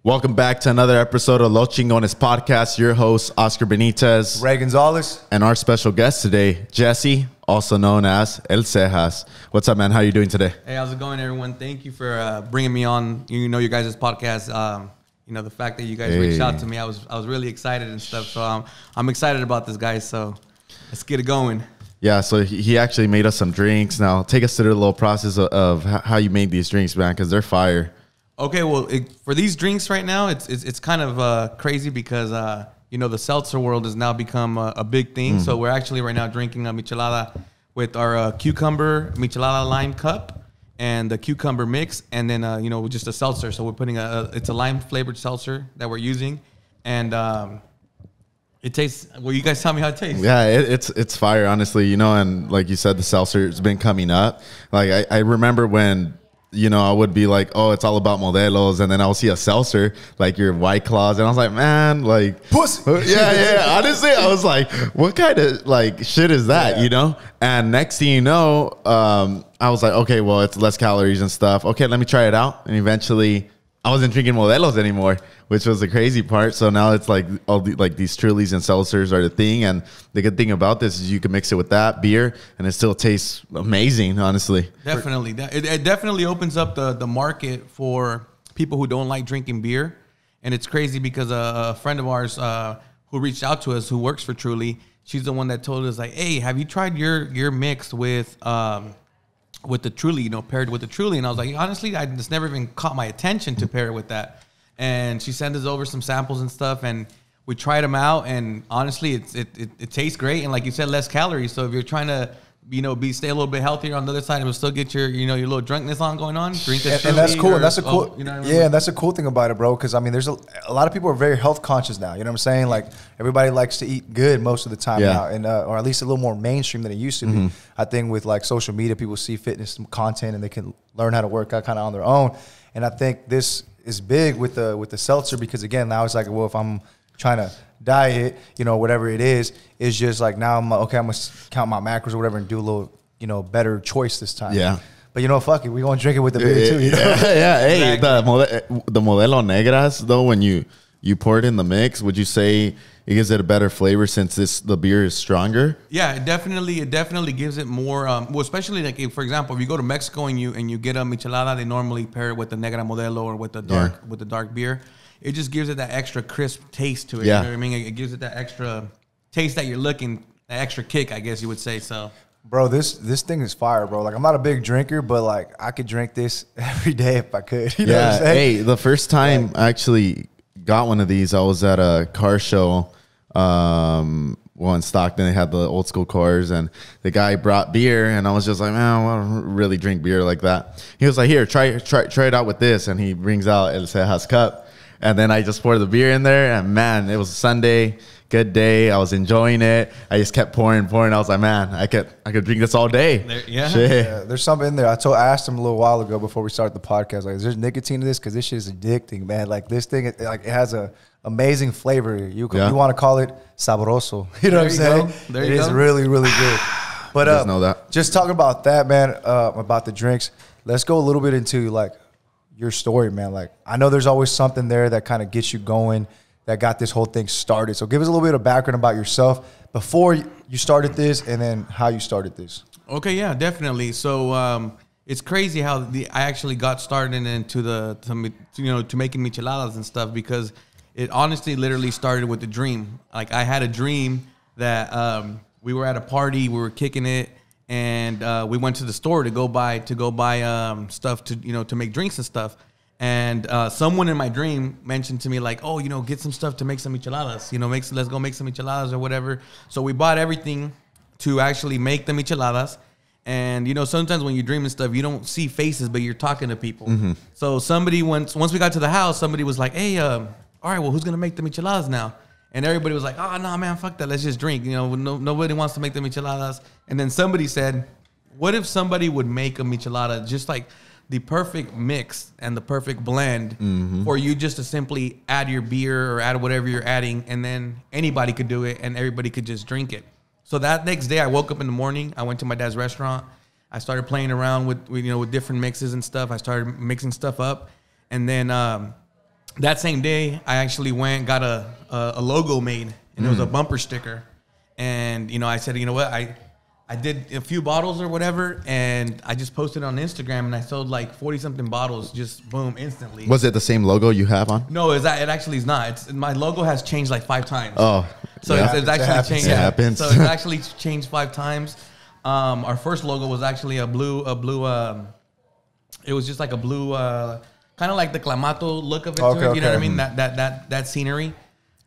Welcome back to another episode of Los Chingones Podcast. Your host, Oscar Benitez. Ray Gonzalez. And our special guest today, Jesse, also known as El Cejas. What's up, man? How are you doing today? Hey, how's it going, everyone? Thank you for bringing me on. You know, your guys' podcast. The fact that you guys reached out to me, I was really excited and stuff. So I'm excited about this, guys. So let's get it going. Yeah, so he actually made us some drinks. Now, take us through the little process of how you made these drinks, man, because they're fire. Okay, well, for these drinks right now, it's kind of crazy because the seltzer world has now become a big thing. Mm-hmm. So we're actually right now drinking a michelada with our cucumber michelada lime cup and the cucumber mix, and then just a seltzer. So we're putting it's a lime flavored seltzer that we're using, and it tastes. Well, you guys tell me how it tastes. Yeah, it's fire, honestly. And like you said, the seltzer's been coming up. Like I remember when. I would be like, oh, it's all about Modelos. And then I'll see a seltzer, like your White Claws. And I was like, man, like. Pussy. Yeah. Honestly, I was like, what kind of, like, shit is that, And next thing you know, I was like, okay, well, it's less calories and stuff. Okay, let me try it out. And eventually, I wasn't drinking Modelos anymore, which was the crazy part. So now it's like all these Trulies and seltzers are the thing. And the good thing about this is you can mix it with that beer and it still tastes amazing, honestly. Definitely. It definitely opens up the market for people who don't like drinking beer. And it's crazy because a friend of ours who reached out to us, who works for Truly, she's the one that told us, like, hey, have you tried your mix with the Truly, paired with the Truly? And I was like, honestly, I just never even caught my attention to pair it with that. And she sent us over some samples and stuff, and we tried them out. And honestly, it tastes great. And like you said, less calories. So if you're trying to, stay a little bit healthier on the other side, and still get your little drunkenness on going on, drink this. And that's cool. And that's a cool. And that's a cool thing about it, bro. Because there's a lot of people are very health conscious now. You know what I'm saying? Like everybody likes to eat good most of the time now, and or at least a little more mainstream than it used to be. I think with like social media, people see fitness content and they can learn how to work out kind of on their own. And I think this is big with the seltzer because again, now it's like, well, if I'm trying to diet, whatever it is just like now I'm gonna count my macros or whatever and do a little, better choice this time. Yeah. But fuck it, we're gonna drink it with the beer too. Yeah. Hey, exactly. the Modelo Negras though, when you pour it in the mix, would you say it gives it a better flavor since the beer is stronger? Yeah, it definitely gives it more. Especially like for example, if you go to Mexico and you get a michelada, they normally pair it with the Negra Modelo or with the dark beer. It just gives it that extra crisp taste to it. Yeah. You know what I mean? It gives it that extra taste that you're looking, that extra kick, I guess you would say. So, bro, this thing is fire, bro. Like I'm not a big drinker, but like I could drink this every day if I could. You know what I'm saying? Hey, the first time I actually got one of these, I was at a car show. In Stockton, they had the old school cars, and the guy brought beer, and I was just like, man, I don't really drink beer like that. He was like, here, try it out with this, and he brings out El Cejas cup. And then I just poured the beer in there, and man, it was a Sunday, good day. I was enjoying it. I just kept pouring. I was like, man, I could drink this all day. There's something in there. I asked him a little while ago before we started the podcast, like, is there nicotine to this? Because this shit is addicting, man. Like this thing, it has a amazing flavor. You want to call it sabroso. You know what I'm saying? It is really, really good. But know that. Just talking about that, man, about the drinks. Let's go a little bit into like your story, man. Like I know there's always something there that kind of gets you going, that got this whole thing started. So give us a little bit of background about yourself before you started this and then how you started this. Okay, yeah, definitely. So it's crazy how I actually got started into to making micheladas and stuff because it honestly literally started with a dream. Like I had a dream that we were at a party, we were kicking it, and we went to the store to go buy stuff to make drinks and stuff. And someone in my dream mentioned to me like, oh, get some stuff to make some micheladas. Let's go make some micheladas or whatever. So we bought everything to actually make the micheladas. And sometimes when you dream and stuff, you don't see faces, but you're talking to people. Mm-hmm. So somebody once we got to the house, somebody was like, hey, all right, well, who's gonna make the micheladas now? And everybody was like, oh, no, man, fuck that. Let's just drink. Nobody wants to make the micheladas. And then somebody said, what if somebody would make a michelada just like the perfect mix and the perfect blend for you just to simply add your beer or add whatever you're adding, and then anybody could do it and everybody could just drink it. So that next day I woke up in the morning, I went to my dad's restaurant. I started playing around with different mixes and stuff. I started mixing stuff up. And then that same day, I actually went and got a logo made, and it was a bumper sticker. And, you know, I said, you know what, I did a few bottles or whatever, and I just posted on Instagram, and I sold like 40-something bottles, just boom, instantly. Was it the same logo you have on? No, it actually is not. My logo has changed like 5 times. Oh. So it's actually changed. It happens. So it's actually changed 5 times. Our first logo was actually a blue. It was just like a blue, kind of like the Clamato look of it. Okay, to it, you know what I okay. mean? That scenery.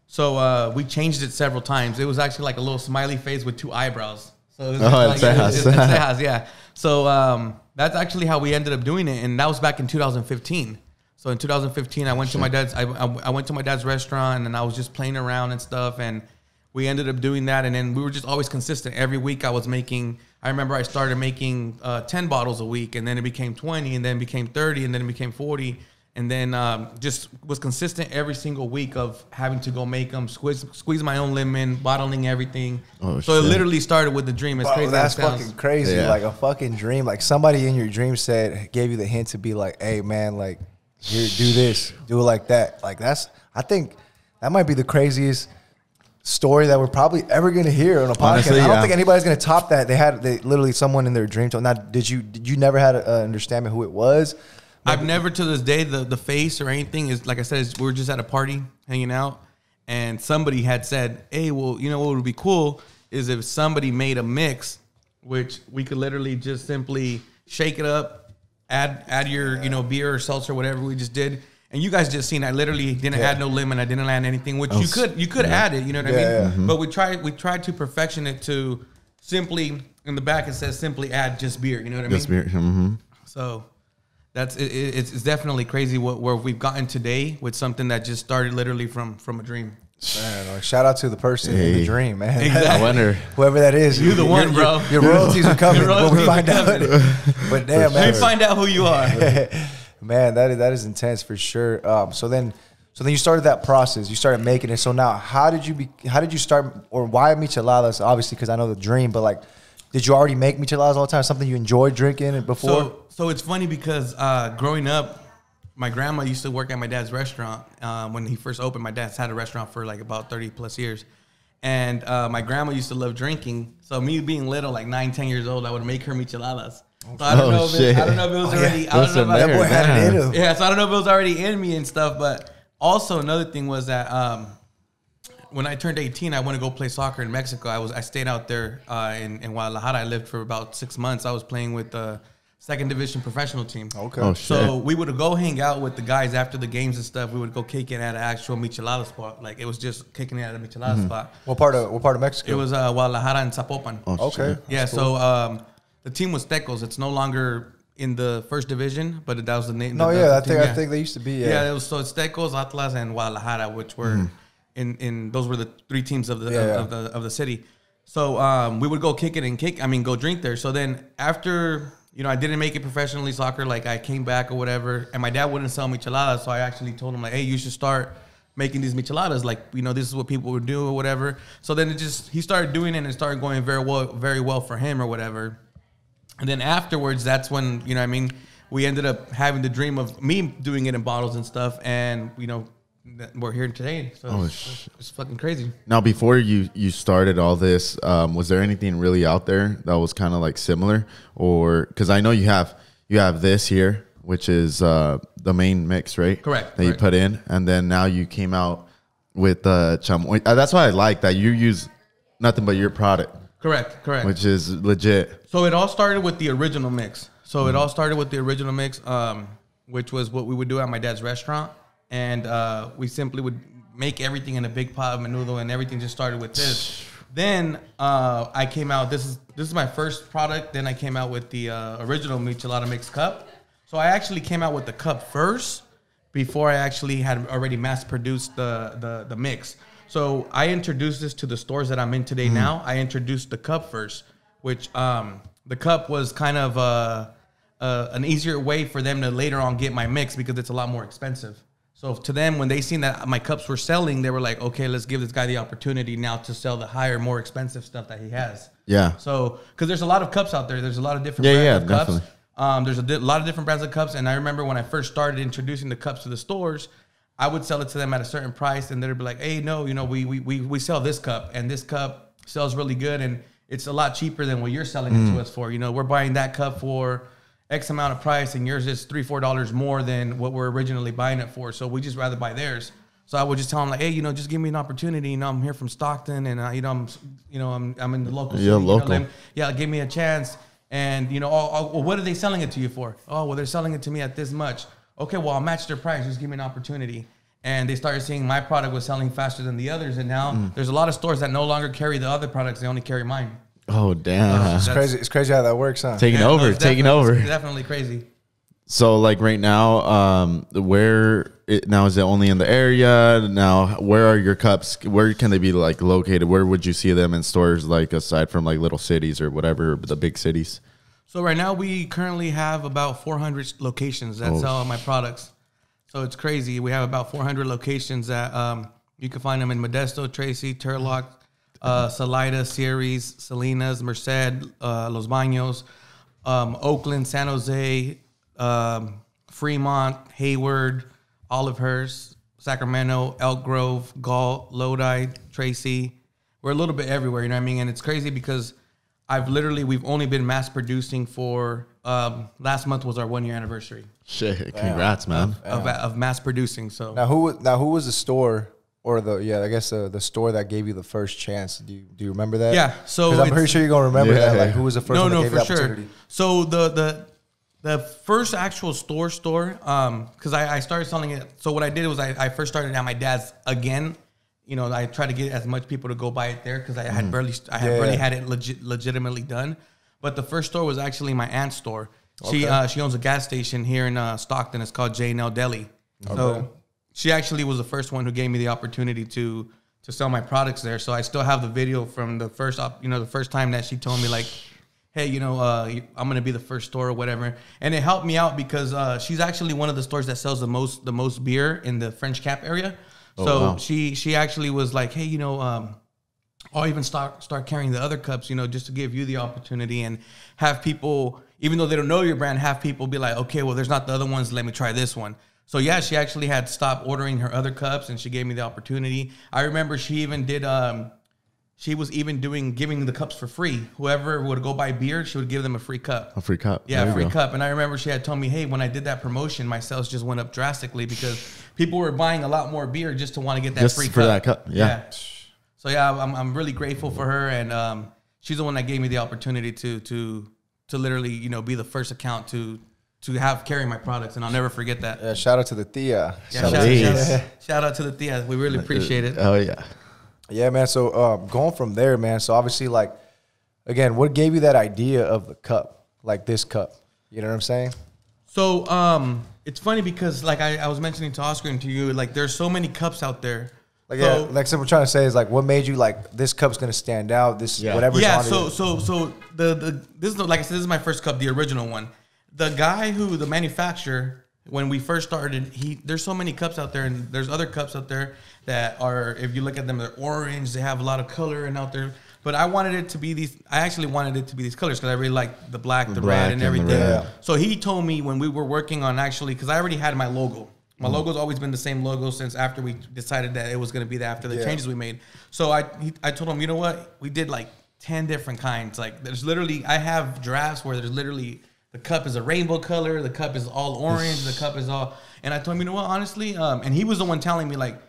So we changed it several times. It was actually like a little smiley face with 2 eyebrows. So it was El Cejas. El Cejas, yeah. So that's actually how we ended up doing it, and that was back in 2015. So in 2015, I went to my dad's. I went to my dad's restaurant, and I was just playing around and stuff, and we ended up doing that. And then we were just always consistent. Every week, I was making. I remember I started making 10 bottles a week, and then it became 20, and then it became 30, and then it became 40, and then just was consistent every single week of having to go make them, squeeze my own lemon, bottling everything. Oh, so it shit. literally started with the dream. It's crazy. That's as it sounds. fucking crazy. Yeah. Like a fucking dream. Like somebody in your dream gave you the hint to be like, hey man, like here, do this, do it like that. Like I think that might be the craziest story that we're probably ever gonna hear on a podcast. Honestly, I don't yeah. think anybody's gonna top that. They literally someone in their dream told. Now, did you never had an understanding who it was? I've never to this day the face or anything is like I said. We were just at a party hanging out, and somebody had said, "Hey, well, you know what would be cool is if somebody made a mix, which we could literally just simply shake it up, add your beer or seltzer, whatever we just did." And you guys just seen I literally didn't add no lemon, I didn't add anything, which you could add it, you know what I mean? Yeah. But we tried to perfection it to simply in the back it says simply add just beer, you know what I mean? Just beer. Mm-hmm. So that's it's definitely crazy where we've gotten today with something that just started literally from a dream. Man, shout out to the person in the dream, man. Exactly. I wonder. Whoever that is, You the one, bro. Your royalties are coming Your when we royalties find are out. coming. But damn, man, We find out who you are. man, that is intense for sure. So then you started that process. You started making it. So now, how did you start, or why micheladas? Obviously, because I know the dream. But like, did you already make micheladas all the time? Something you enjoyed drinking before? So it's funny because growing up, my grandma used to work at my dad's restaurant. When he first opened, my dad's had a restaurant for like about 30 plus years. And my grandma used to love drinking. So me being little, like 9, 10 years old, I would make her micheladas. So I don't know if it was already. I don't know if That boy had it in him. Yeah, so I don't know if it was already in me and stuff. But also another thing was that when I turned 18, I went to go play soccer in Mexico. I stayed out there in Guadalajara. I lived for about 6 months. I was playing with the 2nd division professional team. Okay. Oh, shit. So we would go hang out with the guys after the games and stuff. We would go kick it at an actual michelada spot. Like it was just kicking it at a michelada spot. What part of Mexico? It was Guadalajara and Zapopan. Oh, Okay. shit. Yeah, so the team was Tecos. It's no longer in the 1st division, but that was the name. No, the I team, think they used to be. Yeah, it was, so it's Tecos, Atlas, and Guadalajara, which were in those were the 3 teams of the city. So we would go kick it and go drink there. So then after I didn't make it professionally soccer, like I came back or whatever, and my dad wouldn't sell micheladas, so I actually told him like, hey, you should start making these micheladas. Like this is what people would do or whatever. So then he started doing it and it started going very well for him or whatever. And then afterwards, that's when, we ended up having the dream of me doing it in bottles and stuff. And, we're here today. So it's fucking crazy. Now, before you started all this, was there anything really out there that was kind of like similar? Or, because I know you have this here, which is the main mix, right? Correct. That you put in. And then now you came out with chamoy. That's why I like that you use nothing but your product. Correct. Which is legit. So it all started with the original mix. Which was what we would do at my dad's restaurant. And we simply would make everything in a big pot of menudo, and everything just started with this. Then I came out, this is my first product. Then I came out with the original Michelada Mix cup. So I actually came out with the cup first before I actually had already mass produced the mix. So I introduced this to the stores that I'm in today now. I introduced the cup first, which the cup was kind of an easier way for them to later on get my mix because it's a lot more expensive. So to them, when they seen that my cups were selling, they were like, okay, let's give this guy the opportunity now to sell the higher, more expensive stuff that he has. Yeah. So, because there's a lot of cups out there. There's a lot of different brands of cups. There's a lot of different brands of cups. And I remember when I first started introducing the cups to the stores, I would sell it to them at a certain price, and they'd be like, hey, no, you know, we sell this cup, and this cup sells really good, and it's a lot cheaper than what you're selling it to us for. You know, we're buying that cup for X amount of price, and yours is $3-4 more than what we're originally buying it for. So we just rather buy theirs. So I would just tell them like, hey, you know, just give me an opportunity. You know, I'm here from Stockton, and you know, I'm in the local city. Local. You know, give me a chance. And you know, well, what are they selling it to you for? Oh, well, they're selling it to me at this much. Okay, well, I'll match their price. Just give me an opportunity. And they started seeing my product was selling faster than the others, and now there's a lot of stores that no longer carry the other products; they only carry mine. Oh damn! It's crazy. It's crazy how that works, huh? Taking over. It's definitely crazy. So like right now, now is it only in the area? Now, where are your cups? Where can they be like located? Where would you see them in stores, like aside from like little cities or whatever, the big cities? So right now we currently have about 400 locations that sell my products. So it's crazy. We have about 400 locations that you can find them in Modesto, Tracy, Turlock, Salida, Ceres, Salinas, Merced, Los Baños, Oakland, San Jose, Fremont, Hayward, Olivehurst, Sacramento, Elk Grove, Galt, Lodi, Tracy. We're a little bit everywhere, you know what I mean? And it's crazy because we've only been mass producing for, last month was our 1-year anniversary. Shit, congrats, man. Of mass producing. So now who was the store or the store that gave you the first chance? Do you remember that? Yeah. So I'm pretty sure you're gonna remember that. Like who was the first one that gave you the opportunity? So the first actual store, because I started selling it. So what I did was I first started at my dad's again. You know, I tried to get as much people to go buy it there because I had barely had it legitimately done. But the first store was actually my aunt's store. Okay. She owns a gas station here in Stockton. It's called J&L Deli. Okay. So she actually was the first one who gave me the opportunity to sell my products there. So I still have the video from the first time that she told me like, hey, you know, I'm gonna be the first store or whatever. And it helped me out because she's actually one of the stores that sells the most beer in the French Cap area. So she actually was like, hey, you know, I'll even start carrying the other cups, you know, just to give you the opportunity and have people, even though they don't know your brand, have people be like, okay, well, there's not the other ones. Let me try this one. So yeah, she actually had stopped ordering her other cups and she gave me the opportunity. I remember she even did, she was even giving the cups for free. Whoever would go buy beer, she would give them a free cup. A free cup. Yeah, a free cup. And I remember she had told me, hey, when I did that promotion, my sales just went up drastically because people were buying a lot more beer just to want to get that free cup. Just for that cup, yeah. So yeah, I'm really grateful for her, and she's the one that gave me the opportunity to literally, you know, be the first account to have carry my products, and I'll never forget that. Yeah, shout out to the Tia. Yeah, shout out to the Tia. We really appreciate it. Oh yeah. Yeah, man. So going from there, man. So obviously, like, again, what gave you that idea of the cup, like this cup? You know what I'm saying? So it's funny because, like I was mentioning to Oscar and to you, like there's so many cups out there. Like, so, yeah, like, so what I'm trying to say is, like, what made you like this cup's gonna stand out? This whatever's on it. So this is like I said, this is my first cup, the original one. The guy the manufacturer, when we first started, there's so many cups out there, and there's other cups out there that are, if you look at them, they're orange. They have a lot of color and out there. But I wanted it to be these. I actually wanted it to be these colors because I really like the black, the red, and everything. Yeah. So he told me when we were working on because I already had my logo. My logo's always been the same logo since after we decided that it was going to be that after the changes we made. So I told him, you know what? We did like 10 different kinds. Like there's literally, I have drafts where there's literally, the cup is a rainbow color. The cup is all orange. The cup is all, and I told him, you know what, honestly, and he was the one telling me like,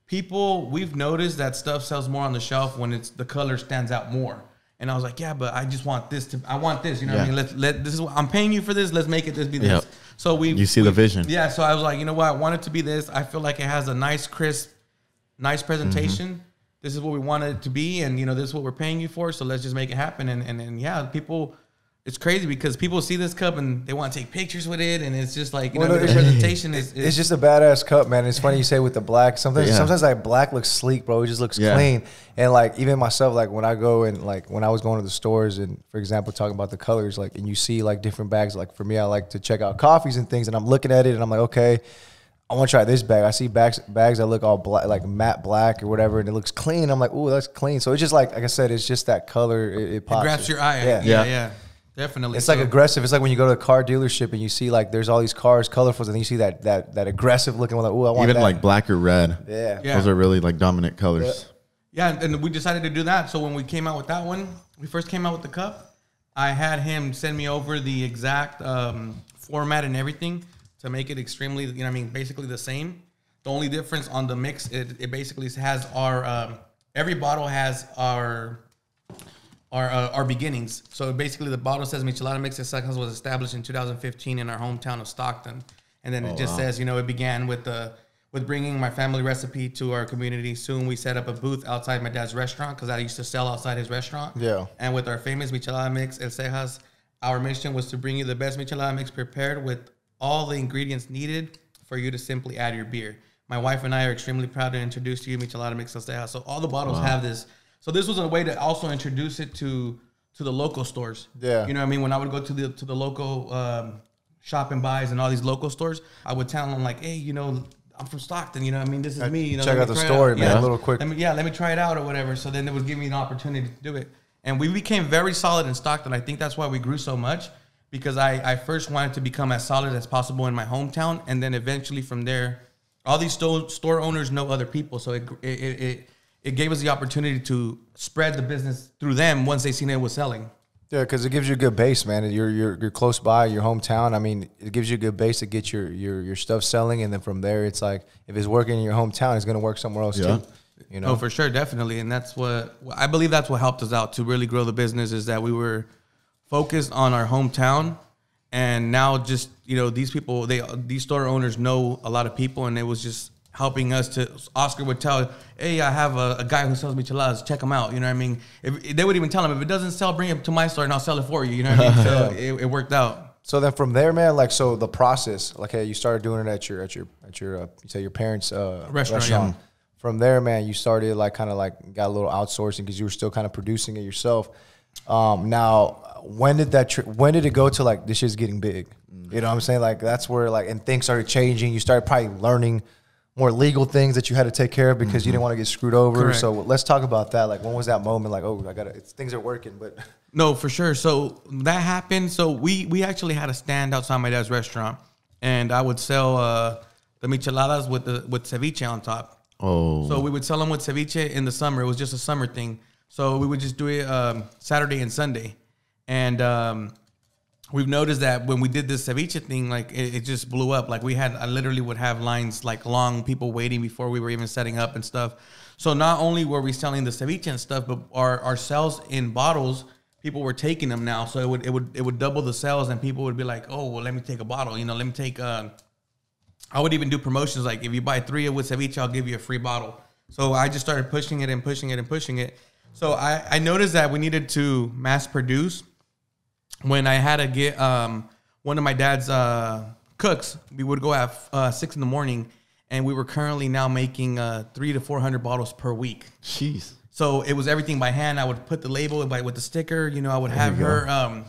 we've noticed that stuff sells more on the shelf when the color stands out more. And I was like, yeah, but I just want this I want this, you know what I mean? This is what I'm paying you for this. Let's make it this be this. So you see the vision. Yeah. So I was like, you know what? I want it to be this. I feel like it has a nice, crisp, nice presentation. Mm-hmm. This is what we want it to be. And, you know, this is what we're paying you for. So let's just make it happen. And yeah, people, it's crazy because people see this cup and they want to take pictures with it. And it's just like, the presentation is. It's just a badass cup, man. It's funny you say with the black. Sometimes like black looks sleek, bro. It just looks clean. And like even myself, like when I go and like when I was going to the stores and, for example, talking about the colors, like, and you see like different bags. Like for me, I like to check out coffees and things. And I'm looking at it and I'm like, okay, I want to try this bag. I see bags that look all black, like matte black or whatever, and it looks clean. I'm like, ooh, that's clean. So it's just like I said, it's just that color. It pops. It grabs your eye. Yeah. Definitely. It's like aggressive. It's like when you go to a car dealership and you see like there's all these cars, colorfuls, and then you see that aggressive looking one. Like, oh, I want even that. like black or red. Yeah. Those are really like dominant colors. Yeah, and we decided to do that. So when we came out with that one, we first came out with the cup. I had him send me over the exact format and everything to make it extremely, basically the same. The only difference on the mix, it basically has our every bottle has our beginnings. So basically, the bottle says Michelada Mix El Cejas was established in 2015 in our hometown of Stockton, and then it just says, it began with bringing my family recipe to our community. Soon we set up a booth outside my dad's restaurant because I used to sell outside his restaurant. Yeah. And with our famous Michelada Mix El Cejas, our mission was to bring you the best Michelada mix prepared with all the ingredients needed for you to simply add your beer. My wife and I are extremely proud to introduce to you Michelada Mix El Cejas. So all the bottles have this. So this was a way to also introduce it to the local stores. Yeah. You know what I mean? When I would go to the local shop and buys and all these local stores, I would tell them like, hey, I'm from Stockton, this is me. Check out the story, man, a little quick. Let me try it out or whatever. So then it would give me an opportunity to do it. And we became very solid in Stockton. I think that's why we grew so much, because I first wanted to become as solid as possible in my hometown. And then eventually from there, all these store owners know other people. So it gave us the opportunity to spread the business through them once they seen it was selling. Yeah, because it gives you a good base, man. You're close by your hometown. I mean, it gives you a good base to get your stuff selling, and then from there, it's like if it's working in your hometown, it's gonna work somewhere else too. Oh, for sure, definitely, and that's what I believe. That's what helped us out to really grow the business, is that we were focused on our hometown, and now just these people, these store owners know a lot of people, and it was just helping us to. Oscar would tell, hey, I have a guy who sells micheladas, check him out. You know what I mean? They would even tell him, if it doesn't sell, bring it to my store and I'll sell it for you. You know what I mean? So it worked out. So then from there, man, like, so the process, like, hey, you started doing it at your you say your parents' restaurant. Yeah. From there, man, you started like kind of like got a little outsourcing because you were still kind of producing it yourself. Now, when did it go to like this shit's getting big? You know what I'm saying? Like that's where like and things started changing. You started probably learning more legal things that you had to take care of because you didn't want to get screwed over. Correct. So let's talk about that. Like, when was that moment? Like, oh, things are working, but no, for sure. So that happened. So we actually had a stand outside my dad's restaurant, and I would sell the micheladas with ceviche on top. Oh, so we would sell them with ceviche in the summer. It was just a summer thing. So we would just do it Saturday and Sunday, and we've noticed that when we did this ceviche thing, like it just blew up. Like I literally would have lines like long, people waiting before we were even setting up and stuff. So not only were we selling the ceviche and stuff, but our sales in bottles, people were taking them now. So it would double the sales, and people would be like, oh, well, let me take a bottle. Let me take. I would even do promotions like, if you buy 3 with ceviche, I'll give you a free bottle. So I just started pushing it and pushing it and pushing it. So I noticed that we needed to mass produce. When I had to get one of my dad's cooks, we would go at 6 a.m, and we were currently now making 300 to 400 bottles per week. Jeez. So it was everything by hand. I would put the label with the sticker. I would have her.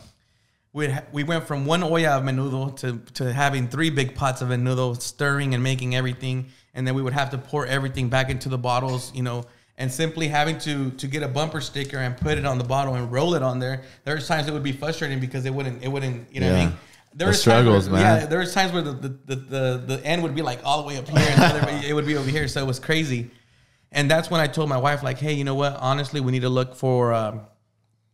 We went from 1 olla of menudo to having 3 big pots of menudo, stirring and making everything, and then we would have to pour everything back into the bottles. And simply having to get a bumper sticker and put it on the bottle and roll it on there. There's times it would be frustrating because it wouldn't, you know what I mean? There were struggles, man. Yeah, there was times where the end would be like all the way up here and it would be over here. So it was crazy. And that's when I told my wife, like, hey, you know what? Honestly, we need to look for,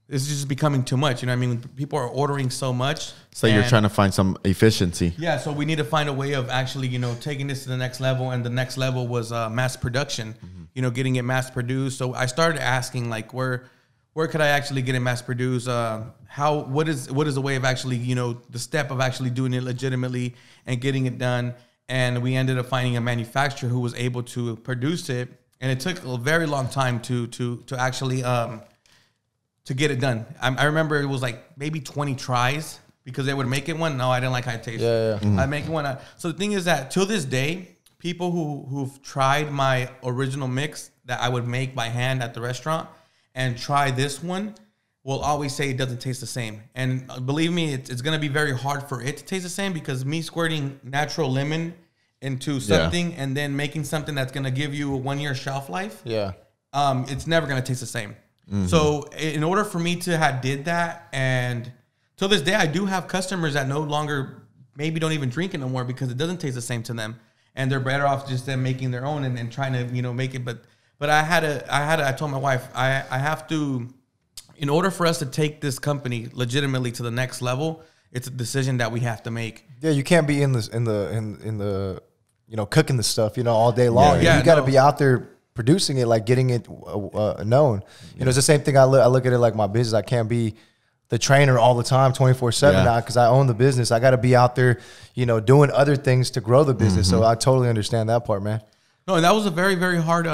this is just becoming too much. You know what I mean? People are ordering so much. So you're trying to find some efficiency. Yeah, so we need to find a way of actually, taking this to the next level. And the next level was mass production. Getting it mass produced. So I started asking, like, where could I actually get it mass produced? What is the way of actually, the step of actually doing it legitimately and getting it done? And we ended up finding a manufacturer who was able to produce it. And it took a very long time to actually to get it done. I remember it was like maybe 20 tries because they would make it one. No, I didn't like how it tasted. Yeah. Mm-hmm. I'd make it one. So the thing is that till this day, people who've tried my original mix that I would make by hand at the restaurant and try this one will always say it doesn't taste the same. And believe me, it's going to be very hard for it to taste the same because me squirting natural lemon into something and then making something that's going to give you a 1-year shelf life. Yeah. It's never going to taste the same. Mm-hmm. So in order for me to have did that and to this day, I do have customers that no longer maybe don't even drink it no more because it doesn't taste the same to them, and they're better off just them making their own and trying to make it. But I told my wife I have to, in order for us to take this company legitimately to the next level, it's a decision that we have to make. Yeah, you can't be in the cooking the stuff all day long. You got to be out there producing it, like getting it known. It's the same thing. I look at it like my business. I can't be the trainer all the time, 24/7 now, because I own the business. I got to be out there, doing other things to grow the business. So I totally understand that part, man. No, and that was a very, very hard.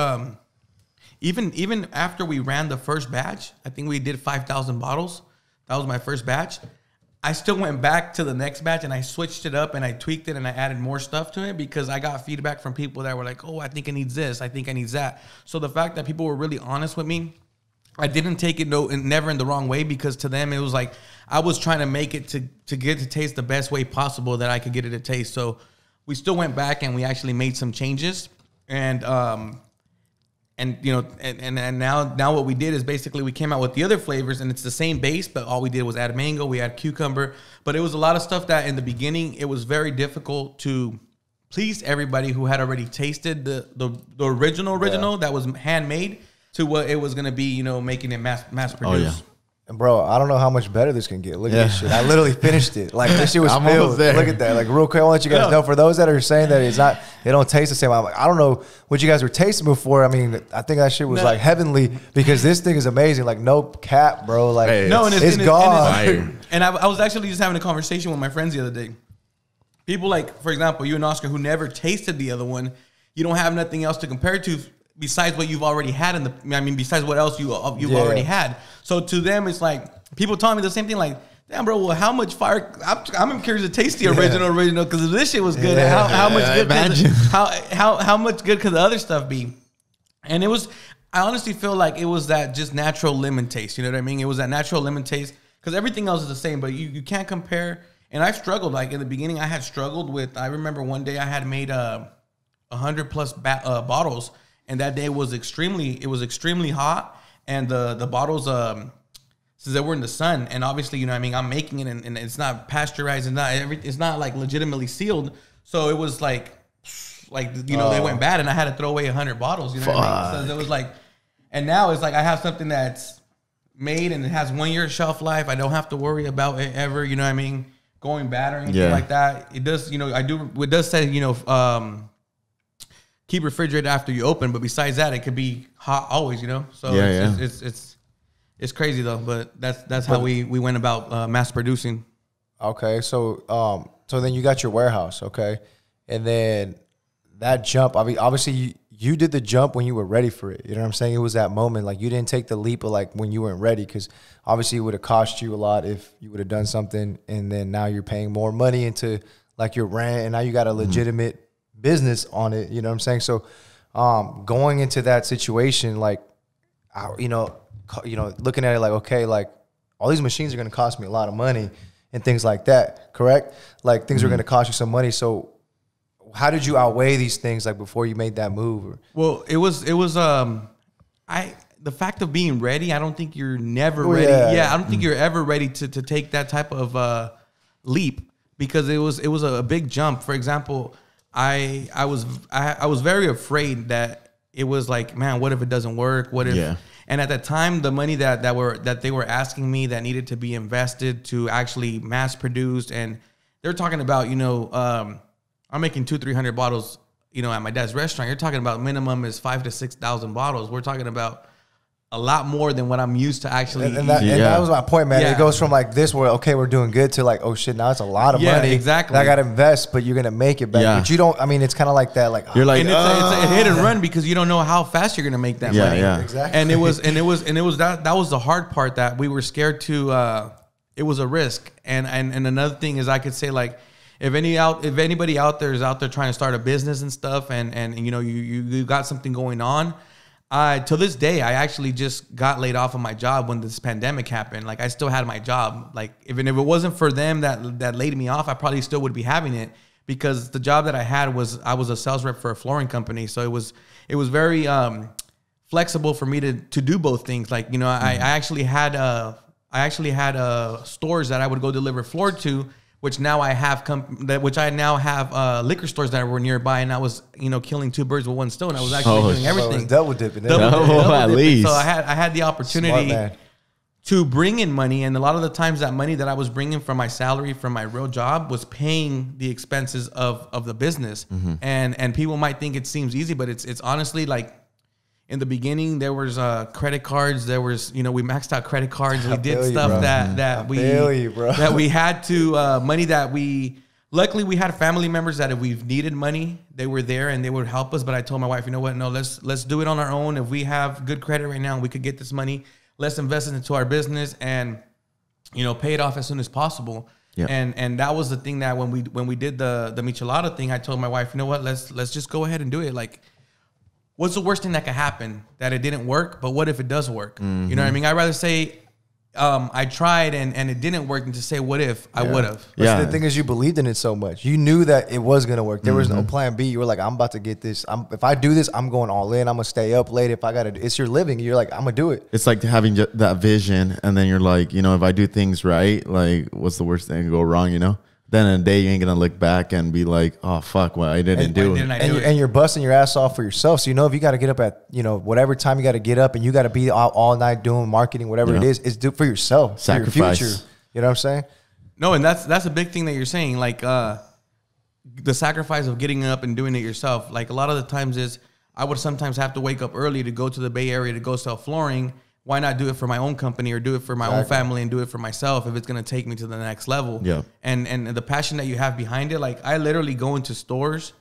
Even after we ran the first batch, I think we did 5,000 bottles. That was my first batch. I still went back to the next batch and I switched it up and I tweaked it and I added more stuff to it because I got feedback from people that were like, oh, I think it needs this. I think it needs that. So the fact that people were really honest with me, I didn't take it never in the wrong way, because to them it was like I was trying to make it to get it to taste the best way possible that I could get it to taste. So we still went back and we actually made some changes. And now what we did is basically we came out with the other flavors, and it's the same base, but all we did was add mango, we add cucumber. But it was a lot of stuff that in the beginning it was very difficult to please everybody who had already tasted the original that was handmade to what it was going to be, making it mass produced. Oh, yeah. And bro, I don't know how much better this can get. Look at this shit. I literally finished it. Like, this shit was filled. Look at that. Like, real quick, I want you guys to know, for those that are saying that it don't taste the same, I'm like, I don't know what you guys were tasting before. I mean, I think that shit was like heavenly, because this thing is amazing. Like, no cap, bro. Like, it's gone. And I was actually just having a conversation with my friends the other day. People like, for example, you and Oscar, who never tasted the other one, you don't have nothing else to compare it to besides what you've already had besides what else you've already had. So to them, it's like people telling me the same thing. Like, damn, bro, well, how much fire? I'm curious to taste the original because if this shit was good, how much good? How much good could the other stuff be? And it was. I honestly feel like it was that just natural lemon taste. You know what I mean? It was that natural lemon taste, because everything else is the same, but you can't compare. And I've struggled. Like in the beginning, I had struggled with. I remember one day I had made 100+ bottles. And that day was extremely hot, and the bottles, since they were in the sun, and obviously, I'm making it, and it's not pasteurized, and it's not like legitimately sealed, so it was like they went bad, and I had to throw away 100 bottles. You know what I mean? So it was like, and now it's like I have something that's made and it has 1 year shelf life. I don't have to worry about it ever. You know what I mean? Going bad or anything like that. It does. It does say keep refrigerated after you open, but besides that, it could be hot always, So it's crazy though, but that's how we went about mass producing. Okay, so then you got your warehouse, okay, and then that jump. I mean, obviously you did the jump when you were ready for it. You know what I'm saying? It was that moment, like you didn't take the leap of like when you weren't ready, because obviously it would have cost you a lot if you would have done something, and then now you're paying more money into like your rent, and now you got a legitimate business on it, you know what I'm saying? So going into that situation, like looking at it like, okay, like all these machines are going to cost me a lot of money and things like that, correct? Like things are going to cost you some money. So how did you outweigh these things like before you made that move? Well, it was the fact of being ready. I don't think you're never ready. I don't think you're ever ready to take that type of leap, because it was a big jump. For example, I was very afraid that it was like, man, what if it doesn't work? What if? Yeah. And at that time, the money that they were asking me that needed to be invested to actually mass produce, and they're talking about, I'm making 200-300 bottles, at my dad's restaurant. You're talking about minimum is 5,000 to 6,000 bottles. We're talking about a lot more than what I'm used to actually. And that was my point, man. Yeah. It goes from like this, where okay, we're doing good, to like, oh shit, now it's a lot of money. Exactly. I got to invest, but you're gonna make it back. Yeah. But you don't. I mean, it's kind of like that. Like you're like, and it's a hit and run, because you don't know how fast you're gonna make that money. Yeah, exactly. And it was that was the hard part, that we were scared to. It was a risk, and another thing is, I could say, like, if anybody out there is out there trying to start a business and stuff, and you got something going on. To this day, I actually just got laid off of my job when this pandemic happened. Like, I still had my job. Like, even if it wasn't for them that laid me off, I probably still would be having it, because the job that I had was, I was a sales rep for a flooring company. So it was very flexible for me to do both things. Like, I actually had I actually had stores that I would go deliver floor to, which now I have liquor stores that were nearby, and I was, you know, killing two birds with one stone. I was actually doing everything. Double dipping. Double at least. So I had the opportunity to bring in money, and a lot of the times that money that I was bringing from my salary, from my real job, was paying the expenses of the business. And people might think it seems easy, but it's honestly like, in the beginning, there was credit cards. There was, you know, we maxed out credit cards. We did stuff that we had to money that we. Luckily, we had family members that if we've needed money, they were there and they would help us. But I told my wife, you know what? No, let's do it on our own. If we have good credit right now, we could get this money. Let's invest it into our business and, you know, pay it off as soon as possible. Yep. And that was the thing that when we did the Michelada thing, I told my wife, you know what? Let's just go ahead and do it. Like, what's the worst thing that could happen? That it didn't work, but what if it does work? You know what I mean? I'd rather say I tried and it didn't work than to say, what if I would have? Yeah. The thing is, you believed in it so much. You knew that it was going to work. There was no plan B. You were like, I'm about to get this. If I do this, I'm going all in. I'm going to stay up late. If I got to, it's your living. You're like, I'm going to do it. It's like having that vision. And then you're like, you know, if I do things right, like what's the worst thing to go wrong, you know? Then in a day, you ain't going to look back and be like, oh, fuck, well, I didn't do it. And you're busting your ass off for yourself. So, you know, if you got to get up at, you know, whatever time you got to get up and you got to be all night doing marketing, whatever it is, it's do for yourself. Sacrifice. For your future. You know what I'm saying? No, and that's a big thing that you're saying. Like the sacrifice of getting up and doing it yourself. Like a lot of the times is I would sometimes have to wake up early to go to the Bay Area to go sell flooring. Why not do it for my own company or do it for my own family and do it for myself if it's going to take me to the next level? Yeah. And the passion that you have behind it, like I literally go into stores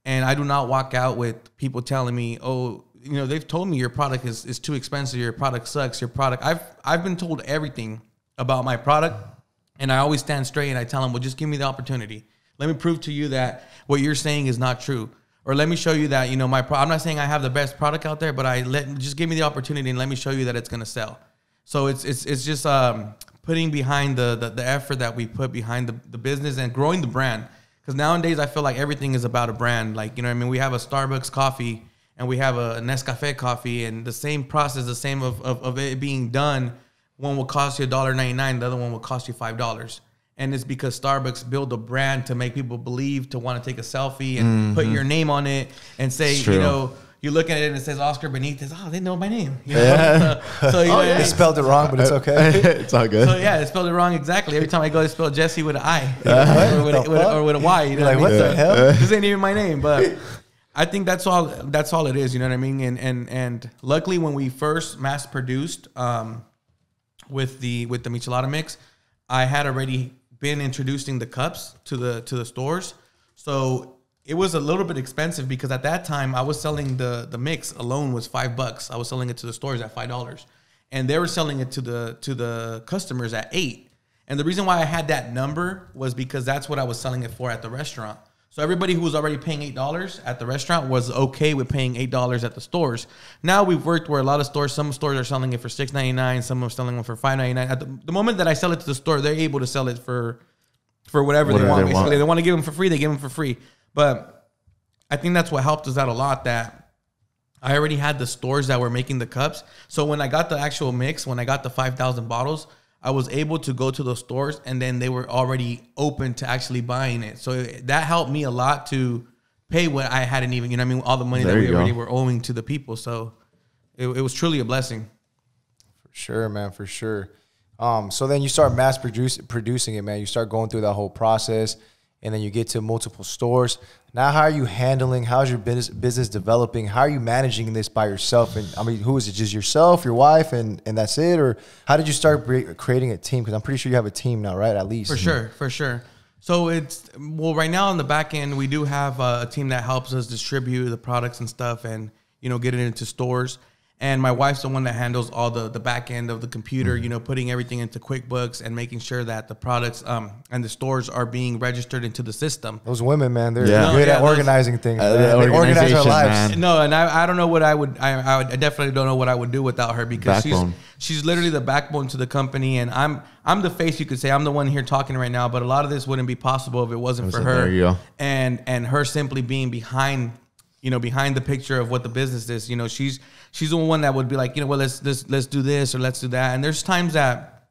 and I do not walk out with people telling me, oh, you know, they've told me your product is too expensive. Your product sucks. Your product. I've been told everything about my product and I always stand straight and I tell them, well, just give me the opportunity. Let me prove to you that what you're saying is not true. Or let me show you that, you know, I'm not saying I have the best product out there, but just give me the opportunity and let me show you that it's going to sell. So it's just putting behind the effort that we put behind the business and growing the brand. Because nowadays I feel like everything is about a brand. Like, you know what I mean? We have a Starbucks coffee and we have a Nescafe coffee and the same process, the same of it being done. One will cost you $1.99, the other one will cost you $5. And it's because Starbucks built a brand to make people believe, to want to take a selfie and put your name on it and say, you know, you look at it and it says Oscar Benitez. Oh, they know my name. You know? Yeah. So you know, they spelled it wrong, but it's okay. It's all good. So yeah, they spelled it wrong exactly. Every time I go, they spell Jesse with an I, you know, or with a Y. You know like, what the hell? This ain't even my name, but I think that's all it is. You know what I mean? And luckily, when we first mass produced with the Michelada Mix, I had already been introducing the cups to the stores. So it was a little bit expensive because at that time I was selling the mix alone was $5. I was selling it to the stores at $5. And they were selling it to the customers at $8. And the reason why I had that number was because that's what I was selling it for at the restaurant. So everybody who was already paying $8 at the restaurant was okay with paying $8 at the stores. Now we've worked where a lot of stores, some stores are selling it for $6.99, some are selling it for $5.99. At the moment that I sell it to the store, they're able to sell it for whatever they want. Basically, they want to give them for free, they give them for free. But I think that's what helped us out a lot, that I already had the stores that were making the cups. So when I got the actual mix, when I got the 5,000 bottles, I was able to go to those stores and then they were already open to actually buying it. So that helped me a lot to pay what I hadn't even, you know what I mean, all the money that we already were owing to the people. So it was truly a blessing. For sure, man, for sure. So then you start mass producing it, man. You start going through that whole process and then you get to multiple stores. Now, how are you handling? How's your business developing? How are you managing this by yourself? And I mean, who is it? Just yourself, your wife, and that's it? Or how did you start creating a team? Because I'm pretty sure you have a team now, right? At least. For sure. So right now on the back end, we do have a team that helps us distribute the products and stuff and, you know, get it into stores. And my wife's the one that handles all the back end of the computer, you know, putting everything into QuickBooks and making sure that the products and the stores are being registered into the system. Those women, man, they're good at organizing things. They organize our lives. Man. No, and I don't know what I definitely don't know what I would do without her, because she's literally the backbone to the company. And I'm the face, you could say. I'm the one here talking right now, but a lot of this wouldn't be possible if it wasn't for her. There you go. And her simply being behind the picture of what the business is. You know, she's the one that would be like, you know, well, let's do this or let's do that. And there's times that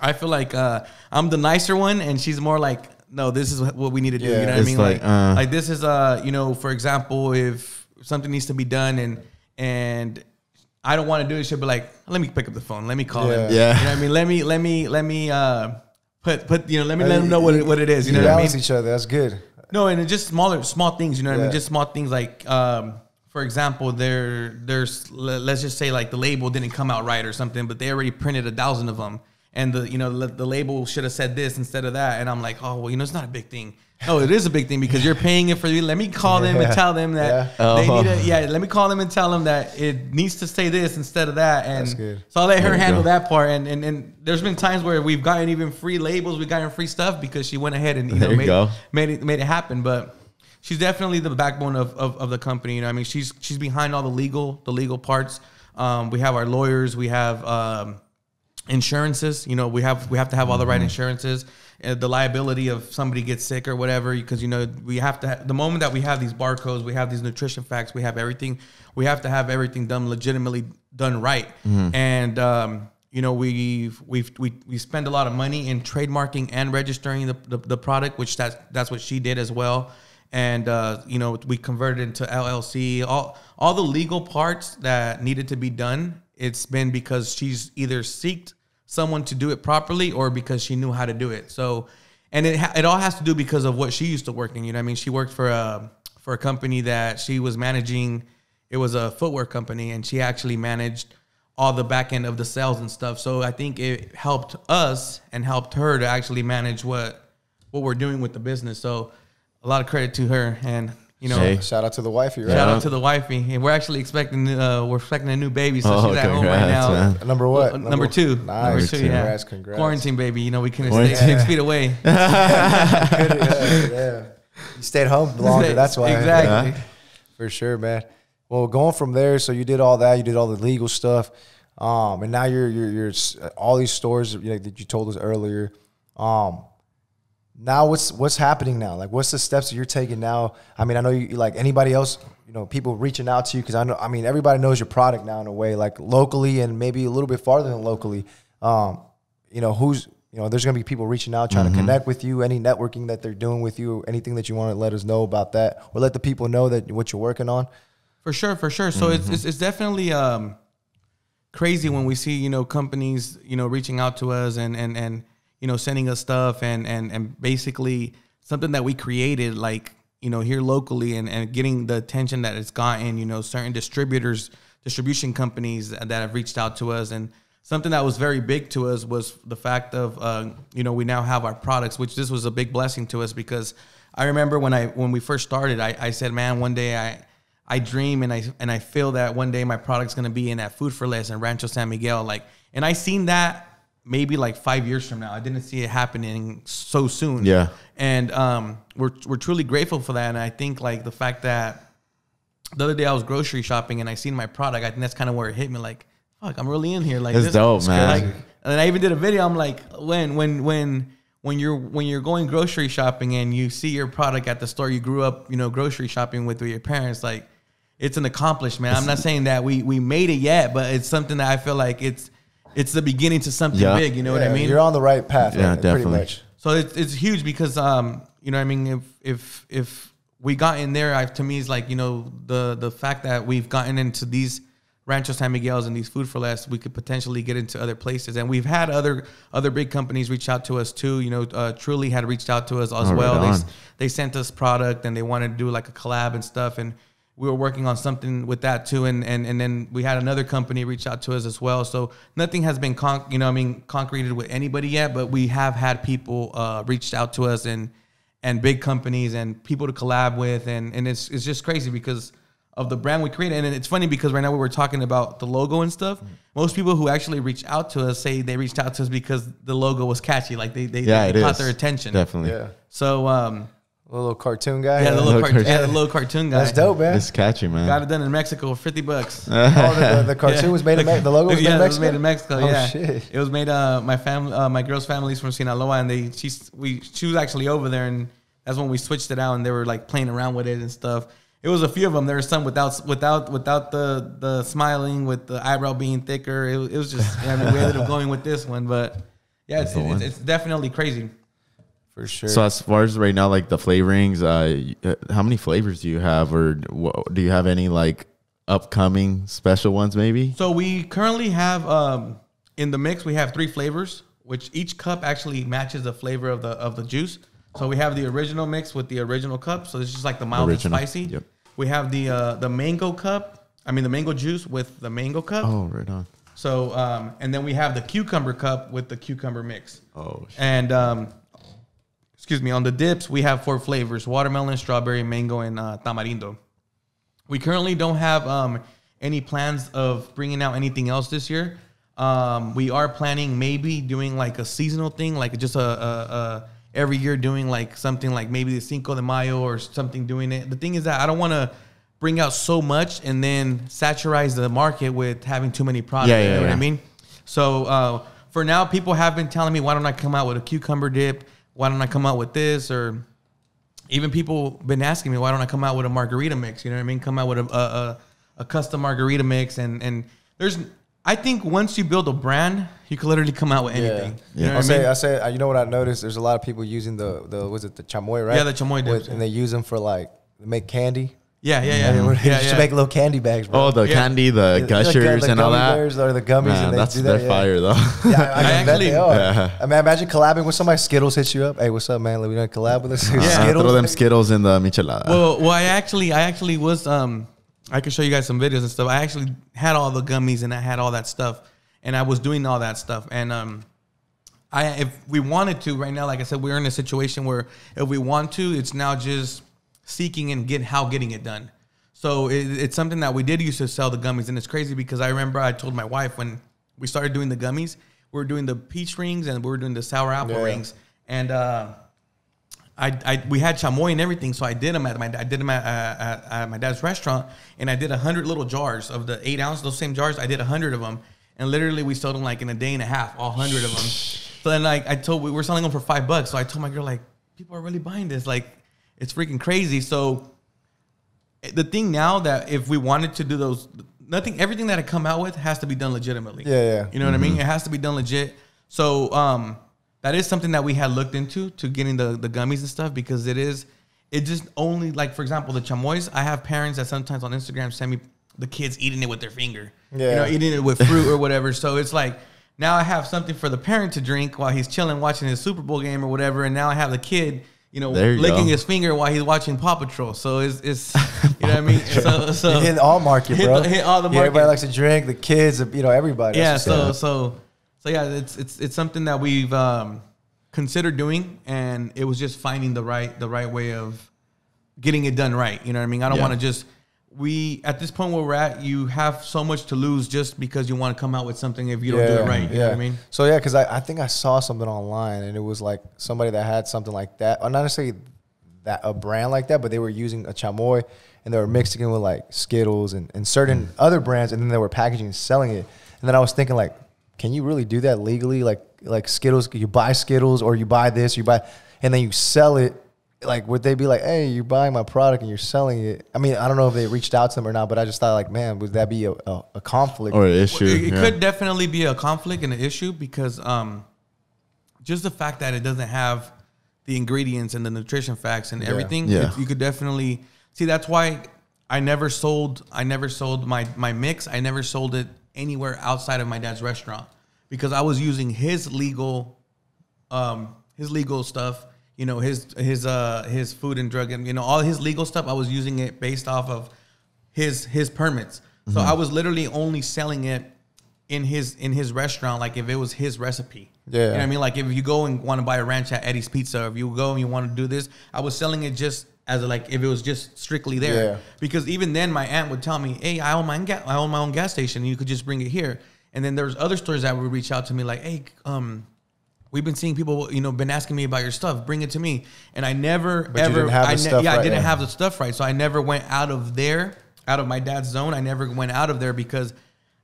I feel like I'm the nicer one, and she's more like, no, this is what we need to do. You know what I mean? Like this is for example, if something needs to be done and I don't want to do it, she'll be like, let me pick up the phone, let me call him. Yeah. You know what I mean? Let me let me let them know what it is. You know what I mean? Balance each other. That's good. No, and it's just small things. You know what I mean? Just small things like. For example, there's let's just say like the label didn't come out right or something, but they already printed 1,000 of them, and the label should have said this instead of that, and I'm like, oh well, it's not a big thing. No, it is a big thing because you're paying it for you. Let me call them and tell them that they need it. Let me call them and tell them that it needs to say this instead of that, and that's good. So I'll let her handle that part. And there's been times where we've gotten even free labels, we've gotten free stuff because she went ahead and made it happen, but. She's definitely the backbone of the company. You know, I mean, she's behind all the legal parts. We have our lawyers. We have insurances. You know, we have to have all the right insurances. The liability of somebody gets sick or whatever, because we have to. The moment that we have these barcodes, we have these nutrition facts, we have everything. We have to have everything done legitimately done right. And we spend a lot of money in trademarking and registering the product, which that's what she did as well. And, we converted into LLC, all the legal parts that needed to be done. It's been because she's either seeked someone to do it properly or because she knew how to do it. So, and it all has to do because of what she used to work in. You know what I mean? She worked for a company that she was managing. It was a footwear company, and she actually managed all the back end of the sales and stuff. So I think it helped us and helped her to actually manage what we're doing with the business. So, a lot of credit to her, and shout out to the wifey, right? Shout out to the wifey, and we're actually expecting a new baby, so she's at home right now. Man. Number what? Number two. Nice. Congrats. Quarantine baby. We couldn't stay 6 feet away. Yeah. You stayed home longer. That's why. Exactly. For sure, man. Well, going from there, so you did all that. You did all the legal stuff, and now you're all these stores that you told us earlier. Now what's happening now? Like, what's the steps that you're taking now? I mean, I know you like anybody else, people reaching out to you, because everybody knows your product now in a way, like locally and maybe a little bit farther than locally. There's gonna be people reaching out trying to connect with you. Any networking that they're doing with you, anything that you want to let us know about that, or let the people know that what you're working on. For sure. So it's definitely crazy when we see companies reaching out to us and sending us stuff and basically something that we created, like, here locally and getting the attention that it's gotten, certain distribution companies that have reached out to us. And something that was very big to us was the fact of, we now have our products, which this was a big blessing to us, because I remember when we first started, I said, man, one day I dream and I feel that one day my product's going to be in that Food for Less in Rancho San Miguel. And I seen that maybe like 5 years from now. I didn't see it happening so soon. Yeah. And we're truly grateful for that. And I think like the fact that the other day I was grocery shopping and I seen my product, I think that's kind of where it hit me. Like, fuck, I'm really in here. Like, it's dope, man. And I even did a video. I'm like, when you're going grocery shopping and you see your product at the store you grew up, grocery shopping with your parents, like, it's an accomplishment. I'm not saying that we made it yet, but it's something that I feel like it's the beginning to something big. You know what I mean? You're on the right path. Yeah, right? definitely. Pretty much. So it's huge because I mean, if we got in there, to me, it's like, the fact that we've gotten into these Rancho San Miguel's and these Food for Less, we could potentially get into other places. And we've had other big companies reach out to us too. Truly had reached out to us as well. Right, they sent us product and they wanted to do like a collab and stuff. And we were working on something with that too. And then we had another company reach out to us as well. So nothing has been concreted with anybody yet, but we have had people reached out to us and big companies and people to collab with. And it's just crazy because of the brand we created. And it's funny because right now we were talking about the logo and stuff. Most people who actually reach out to us say they reached out to us because the logo was catchy. Like they caught their attention. Definitely. Yeah. So, a little cartoon guy. Yeah, the little cartoon guy. That's dope, man. It's catchy, man. Got it done in Mexico for $50. The cartoon was made in Mexico. The logo was made in Mexico. It was made in Mexico. Oh, shit. It was made. My family, my girl's family's from Sinaloa, and she was actually over there, and that's when we switched it out, and they were like playing around with it and stuff. It was a few of them. There were some without the smiling, with the eyebrow being thicker. It was just. We ended up going with this one, but Yeah, it's definitely crazy. For sure. So as far as right now, like the flavorings, how many flavors do you have, or do you have any like upcoming special ones maybe? So we currently have in the mix we have 3 flavors, which each cup actually matches the flavor of the juice. So we have the original mix with the original cup. So it's just like the mild and spicy. Yep. We have the mango cup. I mean the mango juice with the mango cup. Oh, right on. So and then we have the cucumber cup with the cucumber mix. Oh, shit. And excuse me, on the dips we have 4 flavors: watermelon, strawberry, mango, and tamarindo. We currently don't have any plans of bringing out anything else this year. We are planning maybe doing like a seasonal thing, like just a every year doing like something like maybe the Cinco de Mayo or something doing it. The thing is that I don't want to bring out so much and then saturize the market with having too many products. You know what I mean? So for now, people have been telling me, why don't I come out with a cucumber dip? Why don't I come out with this? Or even people been asking me, why don't I come out with a margarita mix? You know what I mean? Come out with a custom margarita mix. And there's, I think once you build a brand, you can literally come out with anything. Yeah. You know I say, you know what I noticed? There's a lot of people using the was it the chamoy, right? Yeah, the chamoy dips. And they use them for like, they make candy. Yeah. Just make little candy bags, bro. Oh, the candy, the gushers, and all that. Bears or the gummies, Man, and that's do that. they're fire though. Yeah, I actually, I mean, imagine collabing with somebody. Skittles hits you up. Hey, what's up, man? Let me know collab with us. Skittles. Throw them Skittles in the michelada. Well, I actually was. I can show you guys some videos and stuff. I actually had all the gummies and I had all that stuff, and I was doing all that stuff. And if we wanted to right now, like I said, we're in a situation where if we want to, it's now just seeking and getting it done. So it's something that we did used to sell the gummies, and it's crazy because I remember I told my wife when we started doing the gummies, we were doing the peach rings and we were doing the sour apple rings, and we had chamoy and everything, so I did them at my dad's restaurant, and I did 100 little jars of the 8 ounce, those same jars. I did 100 of them, and literally we sold them like in a day and a half, all 100 of them. So then like we were selling them for $5, so I told my girl like, people are really buying this, like it's freaking crazy. So the thing now that if we wanted to do those, everything that I come out with has to be done legitimately. Yeah. You know what I mean? It has to be done legit. So that is something that we had looked into to getting the gummies and stuff, because it just only, like, for example, the chamoys, I have parents that sometimes on Instagram send me the kids eating it with their finger. Yeah. You know, eating it with fruit or whatever. So it's like, now I have something for the parent to drink while he's chilling, watching his Super Bowl game or whatever. And now I have the kid, licking his finger while he's watching Paw Patrol. So it's you know what I mean? So you hit all market, bro. Hit all the market. Everybody likes to drink, the kids, everybody. Yeah, so yeah, it's something that we've considered doing, and it was just finding the right way of getting it done right. You know what I mean? I don't want to just at this point where we're at, you have so much to lose just because you want to come out with something if you don't do it right. You know what I mean? So yeah, because I think I saw something online, and it was like somebody that had something like that, or not necessarily that a brand like that, but they were using a chamoy and they were mixing it with like Skittles and certain other brands, and then they were packaging and selling it. And then I was thinking, like, can you really do that legally? Like Skittles, you buy Skittles or you buy this, and then you sell it. Like, would they be like, hey, you're buying my product and you're selling it? I mean, I don't know if they reached out to them or not, but I just thought, like, man, would that be a conflict? Or an issue? It could definitely be a conflict and an issue, because just the fact that it doesn't have the ingredients and the nutrition facts and everything, you could definitely see. That's why I never sold my mix. I never sold it anywhere outside of my dad's restaurant, because I was using his legal stuff. You know, his food and drug, and all his legal stuff. I was using it based off of his permits. So I was literally only selling it in his restaurant, like if it was his recipe. Yeah. You know what I mean? Like if you go and want to buy a ranch at Eddie's Pizza, or if you go and you want to do this, I was selling it just as like if it was just strictly there. Yeah. Because even then my aunt would tell me, hey, I own my own gas station, and you could just bring it here. And then there's other stores that would reach out to me like, hey, we've been seeing people, been asking me about your stuff. Bring it to me. And I never, but ever, I didn't have the stuff right. So I never went out of my dad's zone. I never went out of there, because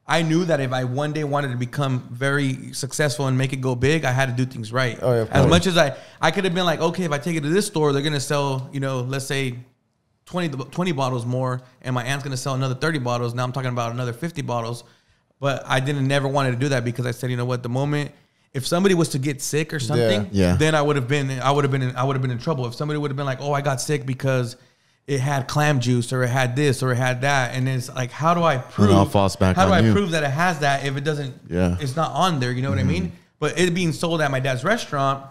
I knew that if I one day wanted to become very successful and make it go big, I had to do things right. Oh, yeah, as much as I could have been like, okay, if I take it to this store, they're going to sell, let's say 20 bottles more, and my aunt's going to sell another 30 bottles. Now I'm talking about another 50 bottles. But I never wanted to do that, because I said, you know what, the moment if somebody was to get sick or something, then I would have been in trouble. If somebody would have been like, oh, I got sick because it had clam juice or it had this or it had that, and it's like, how do I prove? It all falls back how do on I you. prove that it has that if it doesn't? It's not on there. You know what I mean? But it being sold at my dad's restaurant,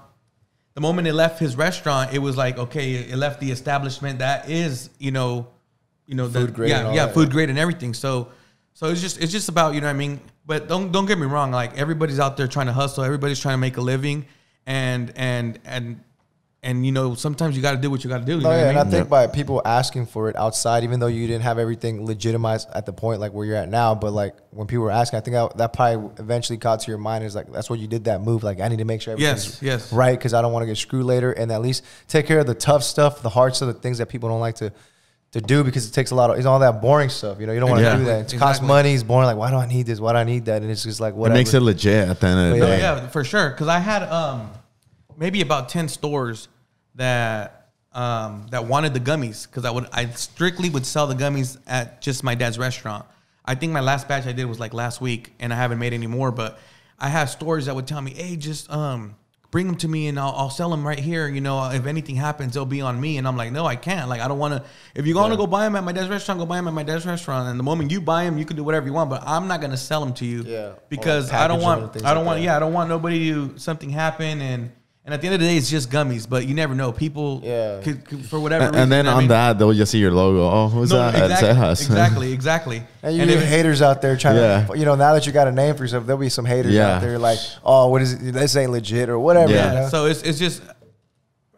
the moment it left his restaurant, it was like, okay, it left the establishment that is, food grade, food grade and everything. So it's just about, you know what I mean? But don't get me wrong, like everybody's out there trying to hustle, everybody's trying to make a living, and sometimes you got to do what you got to do. You know what I mean? And I think by people asking for it outside, even though you didn't have everything legitimized at the point like where you're at now, but like when people were asking, I think that probably eventually got to your mind is like, that's what you did that move. Like, I need to make sure everything's right because I don't want to get screwed later, and at least take care of the tough stuff, the hard stuff, the things that people don't like to do because it takes a lot of, it's all that boring stuff. You don't want to do that. It costs money. It's boring. Like, why do I need this? Why do I need that? And it's just like, whatever. It makes it legit at the end of the day. Yeah, for sure. Because I had maybe about 10 stores that wanted the gummies because I strictly would sell the gummies at just my dad's restaurant. I think my last batch I did was like last week, and I haven't made any more. But I have stores that would tell me, "Hey, just bring them to me, and I'll sell them right here. If anything happens, they'll be on me." And I'm like, "No, I can't. Like, I don't want to. If you're going to go buy them at my dad's restaurant, go buy them at my dad's restaurant. And the moment you buy them, you can do whatever you want. But I'm not gonna sell them to you because I don't want nobody to something happen and at the end of the day, it's just gummies, but you never know. People, could, for whatever reason. And then on that, they'll just see your logo. Oh, who's that? Exactly. And you get haters out there trying to, now that you got a name for yourself, there'll be some haters out there like, oh, what is it? This ain't legit or whatever. Yeah. So it's just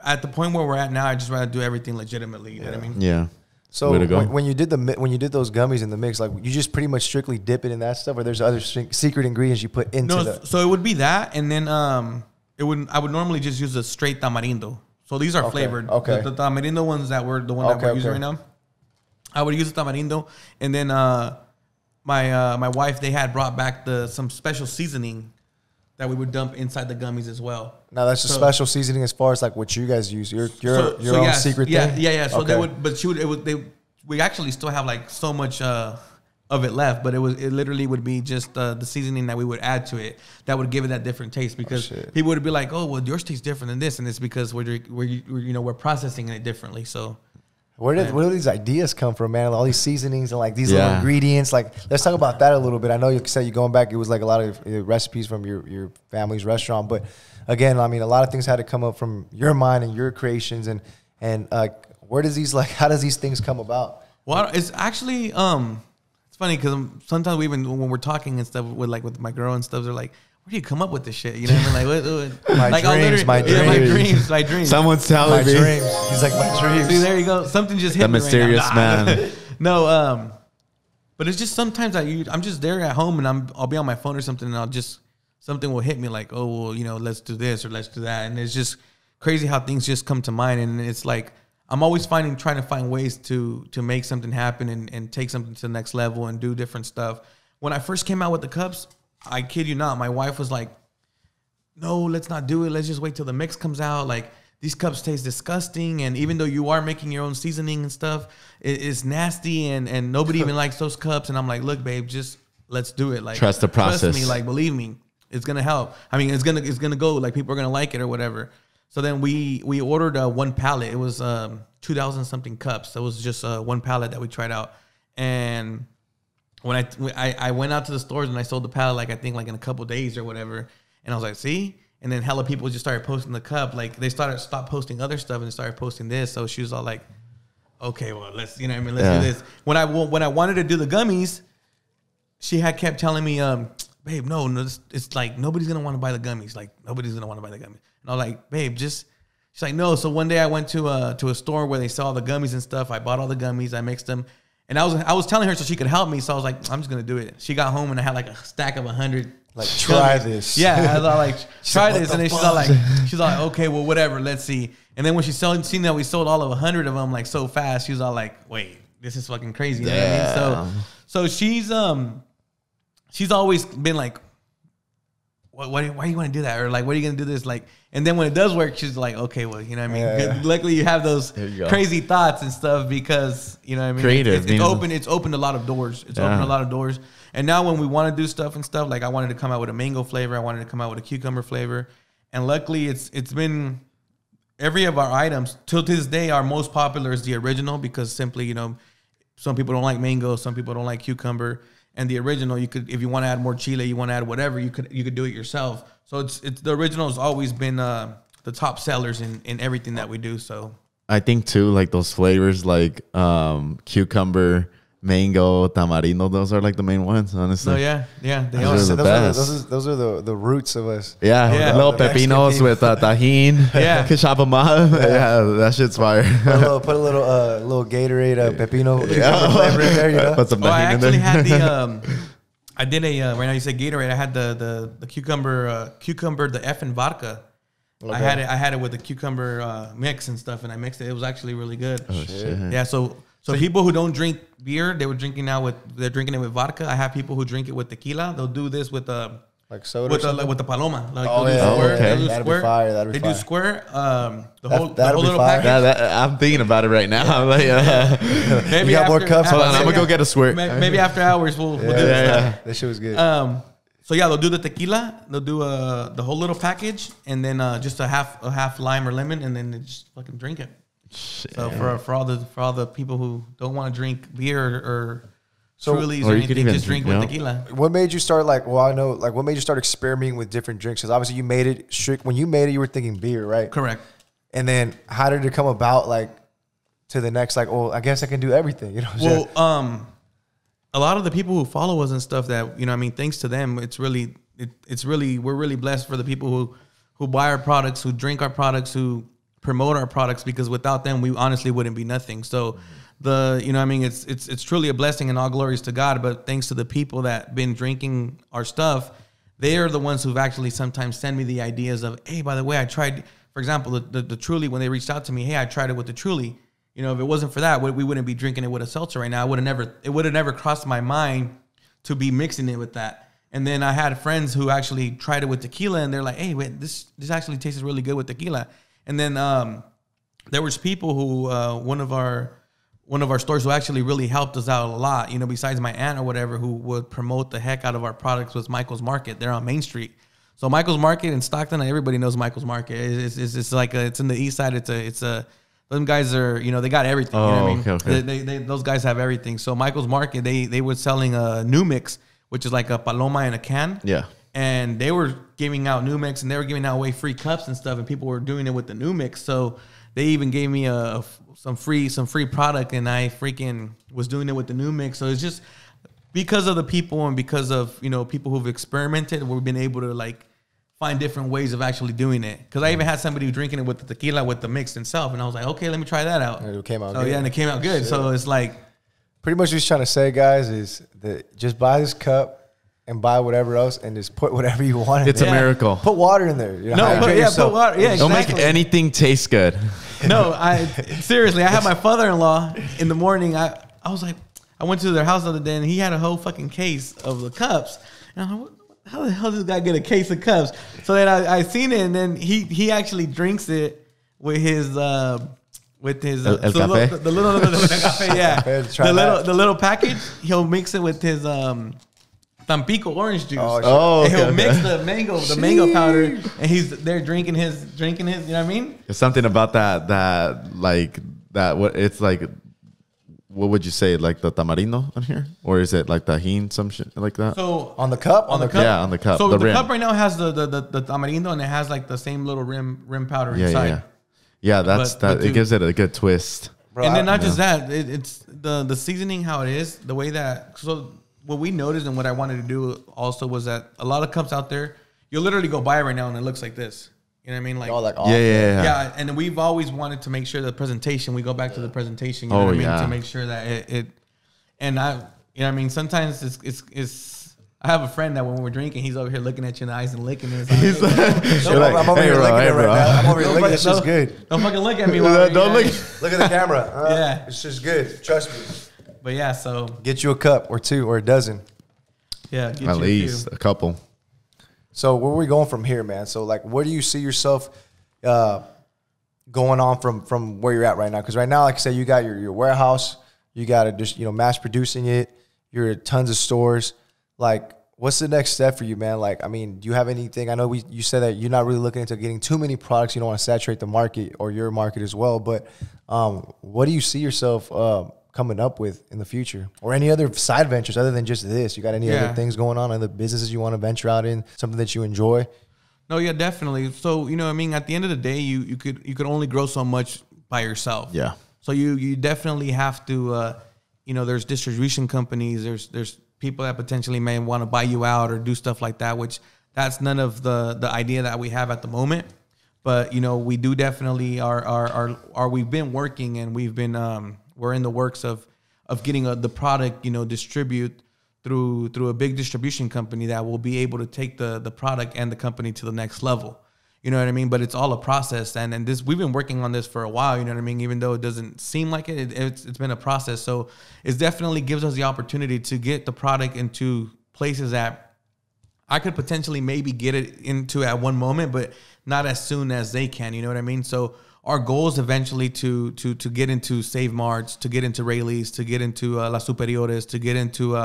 at the point where we're at now, I just rather do everything legitimately. You know what I mean? Yeah. So when you did those gummies in the mix, like you just pretty much strictly dip it in that stuff, or there's other secret ingredients you put into the. So it would be that, and then I would normally just use a straight tamarindo. So these are flavored. Okay. The tamarindo ones that we're using right now. I would use the tamarindo, and then my wife, they had brought back some special seasoning that we would dump inside the gummies as well. Now that's a special seasoning as far as like what you guys use. Your own secret thing. Yeah. So they would, but we actually still have like so much of it left, but it literally would be just the seasoning that we would add to it that would give it that different taste because people would be like, oh, well, yours tastes different than this, and it's because we're processing it differently. So where do these ideas come from, man? All these seasonings and like these little ingredients. Like, let's talk about that a little bit. I know you said you're going back. It was like a lot of recipes from your family's restaurant, but again, I mean, a lot of things had to come up from your mind and your creations, and how does these things come about? Well, it's actually funny because sometimes when we're talking and stuff with my girl and stuff, they're like, "Where do you come up with this shit?" You know what I mean? Like, my dreams. Someone's telling me. Dreams. He's like, my dreams. See, there you go. Something just hit me. The mysterious man. No, but it's just sometimes I'm just there at home and I'll be on my phone or something and something will hit me like, oh, well, let's do this or let's do that, and it's just crazy how things just come to mind, and it's like. I'm always trying to find ways to make something happen and take something to the next level and do different stuff. When I first came out with the cups, I kid you not, my wife was like, no, let's not do it. Let's just wait till the mix comes out. Like, these cups taste disgusting. And even though you are making your own seasoning and stuff, it's nasty and nobody even likes those cups. And I'm like, look, babe, just let's do it. Like, trust the process. Trust me, like, believe me, it's going to help. I mean, it's gonna go, like, people are going to like it or whatever. So then we ordered one pallet. It was 2,000 something cups. That was just one pallet that we tried out. And when I went out to the stores and I sold the pallet, like I think like in a couple of days or whatever. And I was like, see? And then hella people just started posting the cup. Like they stopped posting other stuff and they started posting this. So she was all like, okay, well, let's do this. When I wanted to do the gummies, she had kept telling me, babe, no, it's like nobody's going to want to buy the gummies. Like nobody's going to want to buy the gummies. And I was like, babe, she's like, no. So one day I went to a store where they sell all the gummies and stuff. I bought all the gummies. I mixed them. And I was telling her so she could help me. So I was like, I'm just going to do it. She got home and I had like a stack of 100. Like, try this. Yeah. I was like, try this. And then she's like, okay, well, whatever. Let's see. And then when she seen that we sold all of 100 of them like so fast, she was all like, wait, this is fucking crazy. You know what I mean? So she's always been like, why do you want to do that? Or like, what are you going to do this? Like, and then when it does work, she's like, okay, well, you know what I mean? Yeah. Luckily you have those crazy thoughts and stuff because, you know what I mean? Creative. It's opened a lot of doors. It's opened a lot of doors. And now when we want to do stuff and stuff, like I wanted to come out with a mango flavor. I wanted to come out with a cucumber flavor. And luckily it's been every of our items till to this day, our most popular is the original because simply, you know, some people don't like mango. Some people don't like cucumber. And the original, you could, if you want to add more chile, you want to add whatever, you could do it yourself. So it's the original has always been the top sellers in everything that we do. So I think too, like those flavors, like cucumber, mango, tamarindo, those are like the main ones, honestly. So yeah, they those are the best. Those are the roots of us. Yeah. Little pepinos with tajin. Yeah, que chop them up. Yeah, that shit's fire. Put a little Gatorade pepino flavor in there. You know. Put some I tajin in there. actually had the I did a right now you said Gatorade. I had the cucumber the F and vodka. Okay. I had it with the cucumber mix and stuff, and I mixed it. It was actually really good. Oh shit! Yeah, so people who don't drink beer, they're drinking it with vodka. I have people who drink it with tequila. They'll do this with like soda with the paloma. Like okay. That'd be fire. They do square. The whole little package. I'm thinking about it right now. I'm like, maybe you got more cups. Hold on, I'm gonna go get a squirt. Maybe after hours we'll do this. Yeah. That shit was good. So yeah, they'll do the tequila. They'll do the whole little package, and then just a half lime or lemon, and then they just fucking drink it. Shit. So for all the people who don't want to drink beer or Trulies or anything, just drink with tequila. What made you start what made you start experimenting with different drinks? Because obviously you made it strict. When you made it, you were thinking beer, right? Correct. And then how did it come about? Like to the next, I guess I can do everything. You know. Well, a lot of the people who follow us and stuff that, you know, I mean, thanks to them, we're really blessed for the people who buy our products, who drink our products, who promote our products, because without them, we honestly wouldn't be nothing. So you know, I mean, it's truly a blessing and all glories to God. But thanks to the people that been drinking our stuff, they are the ones who've actually sometimes send me the ideas of, hey, by the way, I tried, for example, the Truly, when they reached out to me, hey, I tried it with the Truly. You know, if it wasn't for that, we wouldn't be drinking it with a seltzer right now. It would have never crossed my mind to be mixing it with that. And then I had friends who actually tried it with tequila, and they're like, hey, wait, this actually tastes really good with tequila. And then there was people who one of our stores who actually really helped us out a lot, you know, besides my aunt or whatever, who would promote the heck out of our products, was Michael's Market. They're on Main Street. So Michael's Market in Stockton, everybody knows Michael's Market. It's like it's in the east side. It's a them guys are, you know, they got everything. You know what I mean? Okay. Those guys have everything. So Michael's Market, they were selling a new mix, which is like a paloma in a can. Yeah. And they were giving out new mix, and they were giving out away free cups and stuff, and people were doing it with the new mix. So they even gave me some free product, and I freaking was doing it with the new mix. So it's just because of the people and because of, you know, people who've experimented, we've been able to like find different ways of actually doing it. Because I even had somebody drinking it with the tequila with the mix itself, and I was like, okay, let me try that out. And it came out good. Yeah, and it came out good. Shit. So it's like, pretty much what he's trying to say, guys, is that just buy this cup and buy whatever else, and just put whatever you want in It's a miracle. Put water in there. You know, put water. Yeah, Don't make anything taste good. No, seriously, I had my father-in-law in the morning. I was like, I went to their house the other day, and he had a whole fucking case of the cups. And I'm like, how the hell does this guy get a case of cups? So then I seen it, and then he actually drinks it with his El café? The little café, yeah. The little package. He'll mix it with his Tampico orange juice. And he'll mix the mango powder, and he's there drinking his. You know what I mean? There's something about that what it's like. What would you say, like the tamarindo on here, or is it like tajin, some shit like that? So on the cup, yeah, on the cup. So the cup right now has the tamarindo, and it has like the same little rim powder inside. Yeah, it gives it a good twist. Bro, and then not just that, it's the seasoning, how it is, the way that. So what we noticed and what I wanted to do also was that a lot of cups out there, you'll literally go buy it right now and it looks like this. You know what I mean? Like, yeah. And we've always wanted to make sure the presentation, we go back to the presentation, you know what I mean? To make sure that it and I, you know what I mean? Sometimes it's I have a friend that when we're drinking, he's over here looking at you in the eyes and licking his eyes. I'm over here licking it right now. I'm over here licking it. It's just good. Don't fucking look at me. Don't look at the camera. Yeah. It's just good. Trust me. But yeah, so. Get you a cup or two or a dozen. Yeah. At least a couple. So where are we going from here, man? So like, where do you see yourself going on from where you're at right now? Because right now, like I said, you got your warehouse, you got to just, mass producing it. You're at tons of stores. Like, what's the next step for you, man? Like, I mean, do you have anything? I know you said that you're not really looking into getting too many products. You don't want to saturate the market or your market as well. But what do you see yourself coming up with in the future, or any other side ventures other than just this? You got any other things going on, other businesses you want to venture out in, something that you enjoy? No, yeah, definitely. So, I mean, at the end of the day, you could only grow so much by yourself. Yeah. So you definitely have to, there's distribution companies, there's people that potentially may want to buy you out or do stuff like that, which that's none of the idea that we have at the moment. But, we do definitely we've been working, and we've been, we're in the works of getting the product, distribute through a big distribution company that will be able to take the product and the company to the next level. You know what I mean? But it's all a process. And this, we've been working on this for a while, you know what I mean? Even though it doesn't seem like it's been a process. So it definitely gives us the opportunity to get the product into places that I could potentially maybe get it into at one moment, but not as soon as they can, you know what I mean? So our goal is eventually to get into Save Marts, to get into Rayleigh's, to get into Las Superiores, to get into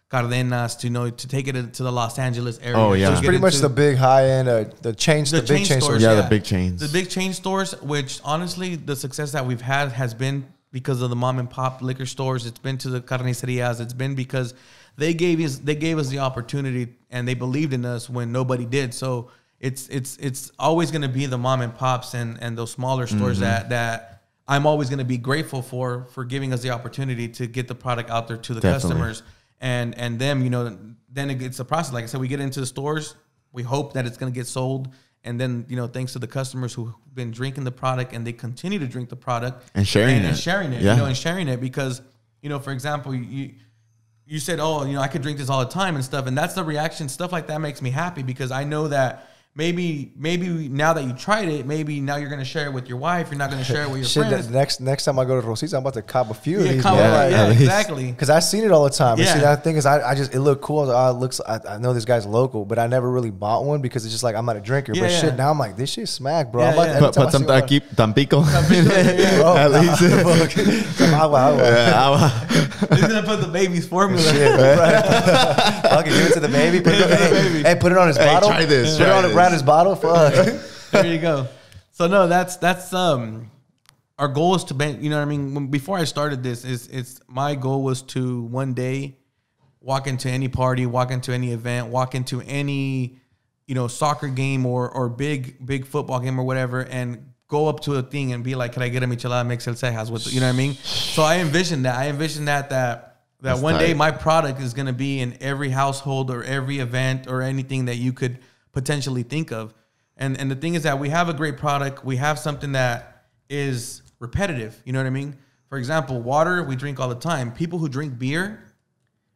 Cardenas, to take it to the Los Angeles area. Oh, yeah. So it's pretty much the big high end, the big chain stores. Yeah, the big chains. The big chain stores, which honestly, the success that we've had has been because of the mom and pop liquor stores. It's been to the carnicerias. It's been because they gave us the opportunity, and they believed in us when nobody did. So it's always going to be the mom and pops and those smaller stores that I'm always going to be grateful for giving us the opportunity to get the product out there to the customers. And them, then it's a process. Like I said, we get into the stores, we hope that it's going to get sold. And then, thanks to the customers who've been drinking the product, and they continue to drink the product and sharing it, yeah. And sharing it because, for example, you said, oh, I could drink this all the time and stuff. And that's the reaction. Stuff like that makes me happy because I know that maybe now that you tried it, maybe now you're going to share it with your wife. You're not going to share it with your friends. Next time I go to Rosita, I'm about to cop a few of these. Exactly. Because I've seen it all the time. Yeah. And see, that thing is, it looked cool. I know this guy's local, but I never really bought one because it's just like, I'm not a drinker. But shit, now I'm like, this shit smack, bro. Put some Tampico. At least. Some agua. He's going to put the baby's formula. Okay, give it to the baby. Hey, put it on his bottle. Try this. Put it on his bottle. Fuck. There you go. So no, that's our goal is to be, you know what I mean? Before I started this, it's my goal was to one day walk into any party, walk into any event, walk into any, soccer game or big football game or whatever, and go up to a thing and be like, can I get a Michelada Mix El Cejas with, you know what I mean? So I envisioned that one day my product is going to be in every household or every event or anything that you could potentially think of. And the thing is that we have a great product. We have something that is repetitive. You know what I mean? For example, water, we drink all the time. People who drink beer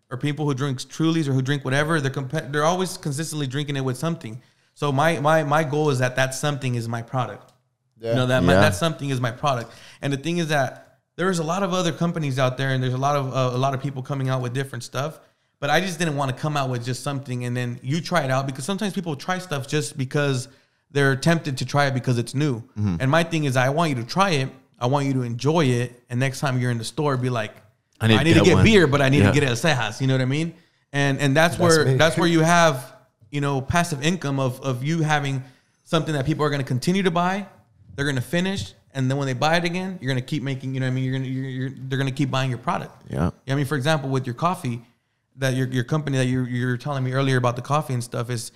or people who drink Trulies or who drink whatever, they're always consistently drinking it with something. So my goal is that something is my product. Yeah. That something is my product. And the thing is that there's a lot of other companies out there, and there's a lot of people coming out with different stuff. But I just didn't want to come out with just something and then you try it out, because sometimes people try stuff just because they're tempted to try it because it's new. Mm-hmm. And my thing is, I want you to try it. I want you to enjoy it. And next time you're in the store, be like, I need to get beer, but I need to get El Cejas. You know what I mean? And that's where you have, passive income of you having something that people are going to continue to buy. They're going to finish. And then when they buy it again, you're going to keep making, they're going to keep buying your product. Yeah. I mean, for example, with your coffee, that your company that you're telling me earlier about the coffee and stuff, is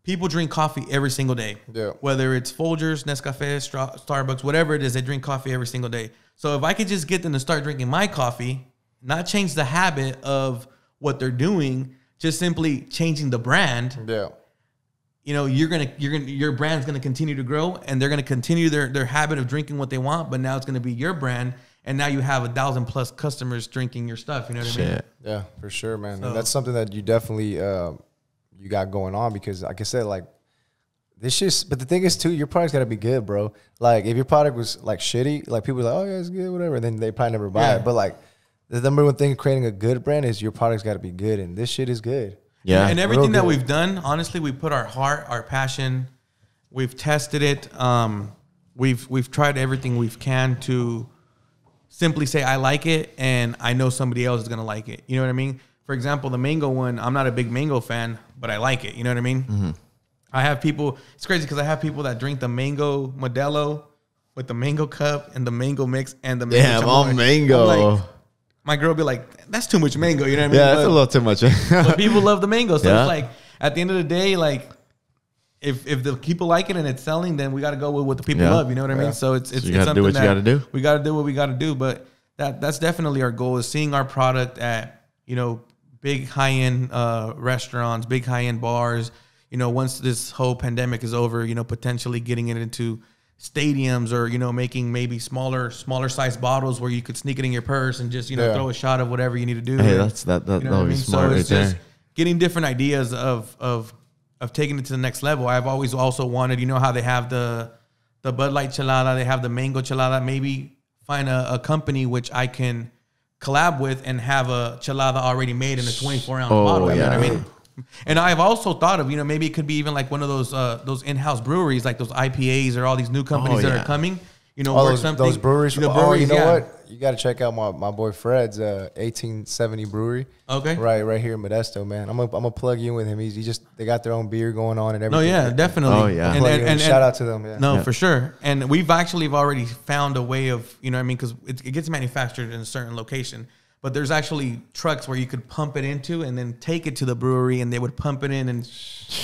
people drink coffee every single day. Yeah. Whether it's Folgers, Nescafe, Starbucks, whatever it is, they drink coffee every single day. So if I could just get them to start drinking my coffee, not change the habit of what they're doing, just simply changing the brand. Yeah. Your brand's gonna continue to grow, and they're gonna continue their habit of drinking what they want, but now it's gonna be your brand. And now you have 1,000+ customers drinking your stuff. You know what I mean? Yeah, for sure, man. So, and that's something that you definitely you got going on, because, like I said, like this shit. But the thing is, too, your product's got to be good, bro. Like if your product was like shitty, like people are like, oh yeah, it's good, whatever. And then they probably never buy it. But like the number one thing creating a good brand is your product's got to be good, and this shit is good. Yeah. And everything that we've done, honestly, we put our heart, our passion. We've tested it. We've tried everything we can to simply say I like it, and I know somebody else is gonna like it. You know what I mean? For example, the mango one, I'm not a big mango fan, but I like it. You know what I mean? Mm-hmm. I have people. It's crazy because I have people that drink the mango Modelo with the mango cup and the mango mix and the mango. Damn, all mango. Like, my girl be like, "That's too much mango." You know what I mean? Yeah, that's a little too much. But people love the mango, so it's like at the end of the day, like. If the people like it and it's selling, then we got to go with what the people love. You know what I mean? So it's you got to do what you got to do. We got to do what we got to do. But that's definitely our goal, is seeing our product at, you know, big high end restaurants, big high end bars. You know, once this whole pandemic is over, you know, potentially getting it into stadiums, or, you know, making maybe smaller size bottles where you could sneak it in your purse and just, you know, throw a shot of whatever you need to do. Hey, that would be smart right there. Getting different ideas of taking it to the next level. I've always also wanted, you know how they have the Bud Light Chelada, they have the Mango Chelada, maybe find a company which I can collab with and have a Chelada already made in a 24-ounce bottle. You know what I mean? And I've also thought of, you know, maybe it could be even like one of those in-house breweries, like those IPAs or all these new companies that are coming. You know, those breweries. You know, breweries, you know what? You got to check out my boy Fred's 1870 Brewery. Okay. Right here in Modesto, man. I'm gonna plug you in with him. They got their own beer going on and everything. No, yeah, definitely. Oh, yeah. And shout out to them. Yeah. No, for sure. And we've already found a way of, you know what I mean? Because it gets manufactured in a certain location. But there's actually trucks where you could pump it into and then take it to the brewery, and they would pump it in and,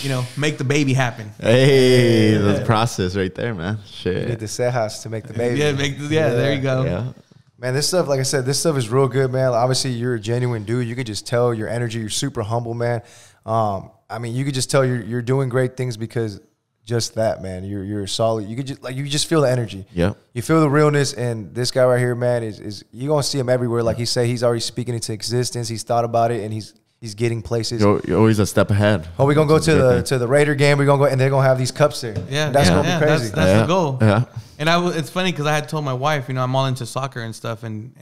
you know, make the baby happen. Hey, the process right there, man. Shit. You need the Cejas to make the baby. There you go. Yeah. Man, this stuff, like I said, this stuff is real good, man. Obviously, you're a genuine dude. You could just tell your energy. You're super humble, man. I mean, you could just tell you're doing great things because just that, man. You're solid. You just feel the energy. Yeah. You feel the realness, and this guy right here, man, is you're gonna see him everywhere. Like he said, he's already speaking into existence. He's thought about it, and he's getting places. You're always a step ahead. Oh, we're gonna go to the Raider game. We're gonna go, and they're gonna have these cups there. Yeah, that's gonna be crazy. That's the goal. Yeah. And it's funny because I had told my wife, you know, I'm all into soccer and stuff, and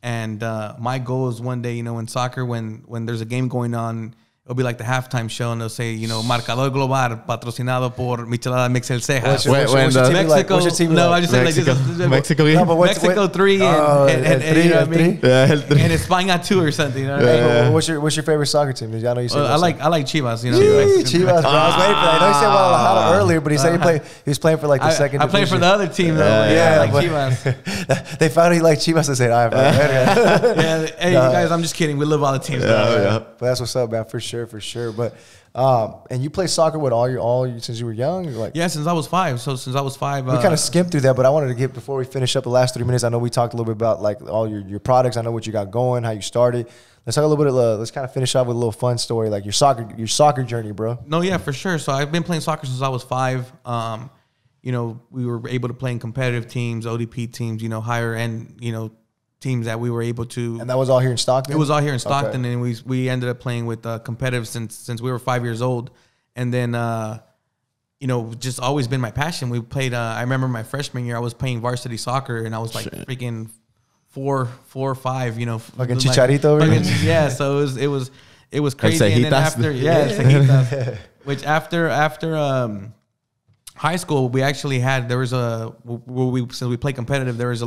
my goal is one day, you know, in soccer, when there's a game going on, it'll be like the halftime show, and they'll say, you know, Marcador Global, patrocinado por Michelada Mix El Cejas. What's your team No, like? I just said like this. Mexico. Mexico 3 and you know what I mean? Yeah, and España 2 or something. You know what I mean? What's your favorite soccer team? I know you said I like Chivas. You know, Chivas. Bro. I was waiting for that. I know he said Guadalajara earlier, but he said he was playing for like the second. I played for the other team though. Yeah, like Chivas. They found he liked Chivas and said, "All right, yeah, hey, you guys, I'm just kidding. We love all the teams. But that's what's up, man. For sure. But and you play soccer with since you were young? Like, yeah, since I was 5. So since I was 5, we kind of skimmed through that, but I wanted to get, before we finish up the last 3 minutes, I know we talked a little bit about like all your products. I know what you got going, how you started. Let's talk a little bit. Let's kind of finish off with a little fun story, like your soccer journey, bro. No, yeah, for sure. So I've been playing soccer since I was 5. You know, we were able to play in competitive teams, ODP teams, you know, higher end, you know, teams that we were able to. And that was all here in Stockton? It was all here in Stockton, and we ended up playing with competitive since we were 5 years old. And then, you know, just always been my passion. We played, I remember my freshman year, I was playing varsity soccer, and I was like freaking 4 or 5 , you know. Like a Chicharito over here? Yeah, so it was crazy. And then after, which after high school, we actually had, since we played competitive, there was a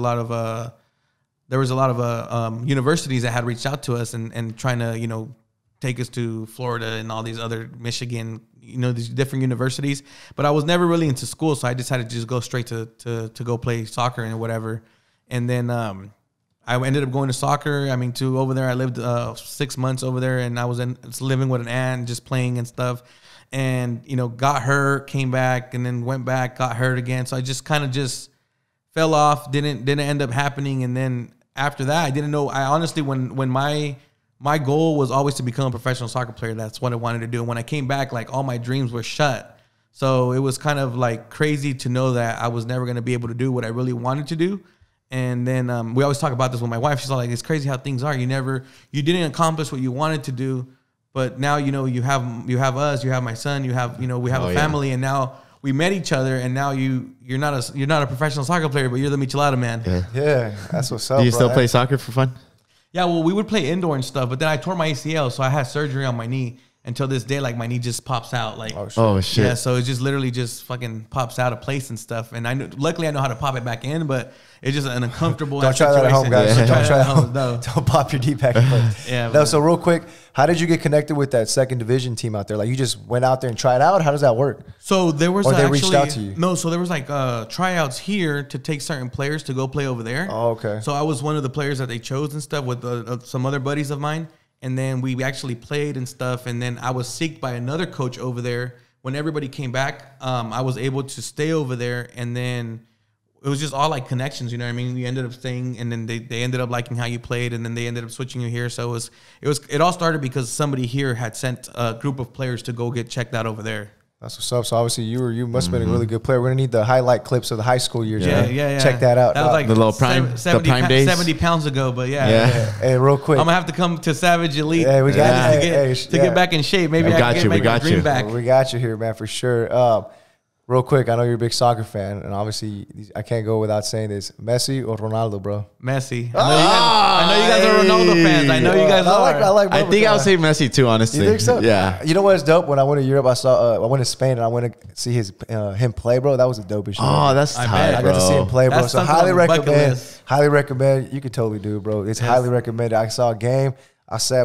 lot of universities that had reached out to us and trying to, you know, take us to Florida and all these other Michigan, you know, these different universities. But I was never really into school, so I decided to just go straight to go play soccer and whatever. And then I ended up going to soccer. I mean, over there, I lived 6 months over there, and I was living with an aunt, just playing and stuff. And, you know, got hurt, came back, and then went back, got hurt again. So I just kind of just fell off, didn't end up happening. And then after that, I didn't know. I honestly, when my goal was always to become a professional soccer player, that's what I wanted to do. And when I came back, like all my dreams were shut. So it was kind of like crazy to know that I was never going to be able to do what I really wanted to do. And then we always talk about this with my wife. She's like, it's crazy how things are. You didn't accomplish what you wanted to do, but now, you know, you have us, you have my son, we have a family, and now we met each other, and now you're not a professional soccer player, but you're the Michelada man. Yeah, that's what's up. Do you still play soccer for fun? Yeah, well, we would play indoor and stuff, but then I tore my ACL, so I had surgery on my knee, until this day, like my knee just pops out. Like, oh shit. Yeah, so it just literally just fucking pops out of place and stuff. And luckily I know how to pop it back in, but it's just an uncomfortable. Don't try that at home, guys. Yeah. Don't try that at home. No. Don't pop your knee back in place. Yeah. No. So real quick, how did you get connected with that second division team out there? Like you just went out there and tried out. How does that work? So there was or they reached out to you? No, so there was like tryouts here to take certain players to go play over there. Oh, okay. So I was one of the players that they chose and stuff with some other buddies of mine. And then we actually played and stuff. And then I was seeked by another coach over there. When everybody came back, I was able to stay over there. And then it was just all like connections, you know what I mean? We ended up staying, and then they ended up liking how you played, and then they ended up switching you here. So it all started because somebody here had sent a group of players to go get checked out over there. That's what's up. So obviously you must have been a really good player. We're gonna need the highlight clips of the high school years. Yeah. Check that out. That was like the little prime, 70, the prime days. 70 pounds ago, but yeah. Hey, real quick, I'm gonna have to come to Savage Elite. Hey, we got to get back in shape. Maybe I can get my dream back. We got you here, man, for sure. Real quick, I know you're a big soccer fan, and obviously I can't go without saying this: Messi or Ronaldo, bro? Messi. I know you guys are Ronaldo fans. I know you guys are. I think I would say Messi too, honestly. You think so? Yeah. You know what's dope? When I went to Europe, I went to Spain and I went to see him play, bro. That was the dopest shit. Oh, that's tight, bro. I got to see him play, bro. That's so highly recommend. Highly recommend. You could totally do it, bro. It's highly recommended. I saw a game.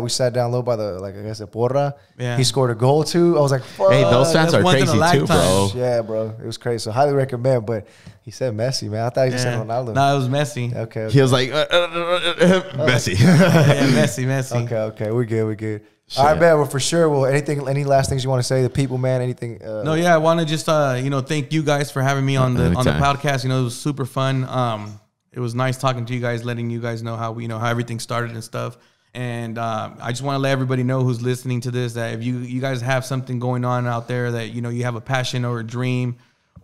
We sat down low by the porra. Yeah. He scored a goal too. I was like, fuck. Hey, those fans are crazy too, bro. Yeah, bro. It was crazy. So highly recommend. But he said Messi, man. I thought he said Ronaldo. No, it was Messi. Okay. He was like, Messi. Yeah, Messi. Okay. We're good. All right, man. Well, for sure. Well, any last things you want to say to the people, man? Anything? No, yeah. I want to just thank you guys for having me on the podcast. You know, it was super fun. It was nice talking to you guys, letting you guys know how how everything started and stuff. And I just want to let everybody know who's listening to this that if you guys have something going on out there that you have a passion or a dream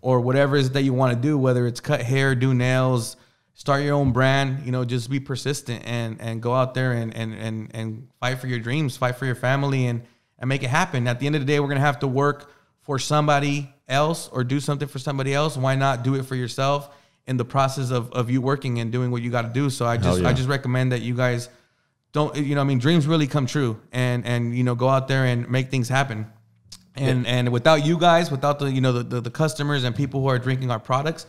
or whatever it is that you want to do, whether it's cut hair, do nails, start your own brand, just be persistent and go out there and fight for your dreams, fight for your family and make it happen. At the end of the day, we're going to have to work for somebody else or do something for somebody else. Why not do it for yourself in the process of you working and doing what you got to do? So I just recommend that you guys don't, dreams really come true and go out there and make things happen. And without you guys, without the customers and people who are drinking our products,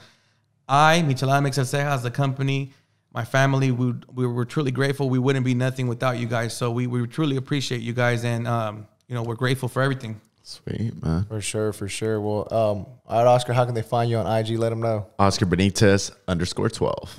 Michelada Mix El Cejas, the company, my family, we were truly grateful. We wouldn't be nothing without you guys. So we truly appreciate you guys. And, we're grateful for everything. Sweet, man. For sure. Well, all right, Oscar, how can they find you on IG? Let them know. Oscar Benitez _12.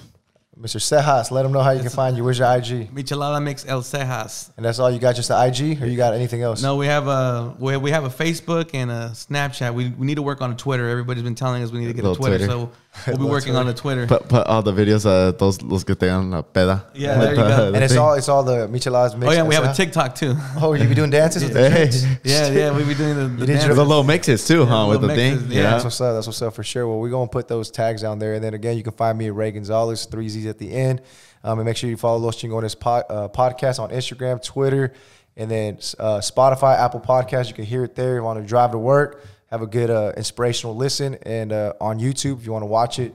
Mr. Cejas, let them know how you can find you. Where's your IG? Michelada Mix El Cejas. And that's all you got, just the IG, or you got anything else? No, we have a Facebook and a Snapchat. We need to work on a Twitter. Everybody's been telling us we need to get a Twitter. So we'll be working on a Twitter. Put all the videos, los que tengan la peda. Yeah, there you go. And it's all the Micheladas Mix. Oh yeah, we have a TikTok too. Oh, you be doing dances with the kids? Yeah, we be doing the dances. The little mixes too, with the thing. Yeah, that's what's up for sure. Well, we're gonna put those tags down there, and then again, you can find me at Ray Gonzalez, 3 Z's at the end. And make sure you follow Los Chingones podcast on Instagram, Twitter, and then Spotify, Apple Podcasts. You can hear it there. If you want to drive to work, have a good inspirational listen. And on YouTube, if you want to watch it,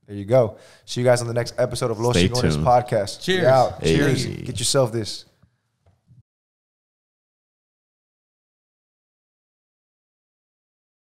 there you go. See you guys on the next episode of Los Chingones podcast. Cheers. Out. Hey. Cheers. Get yourself this.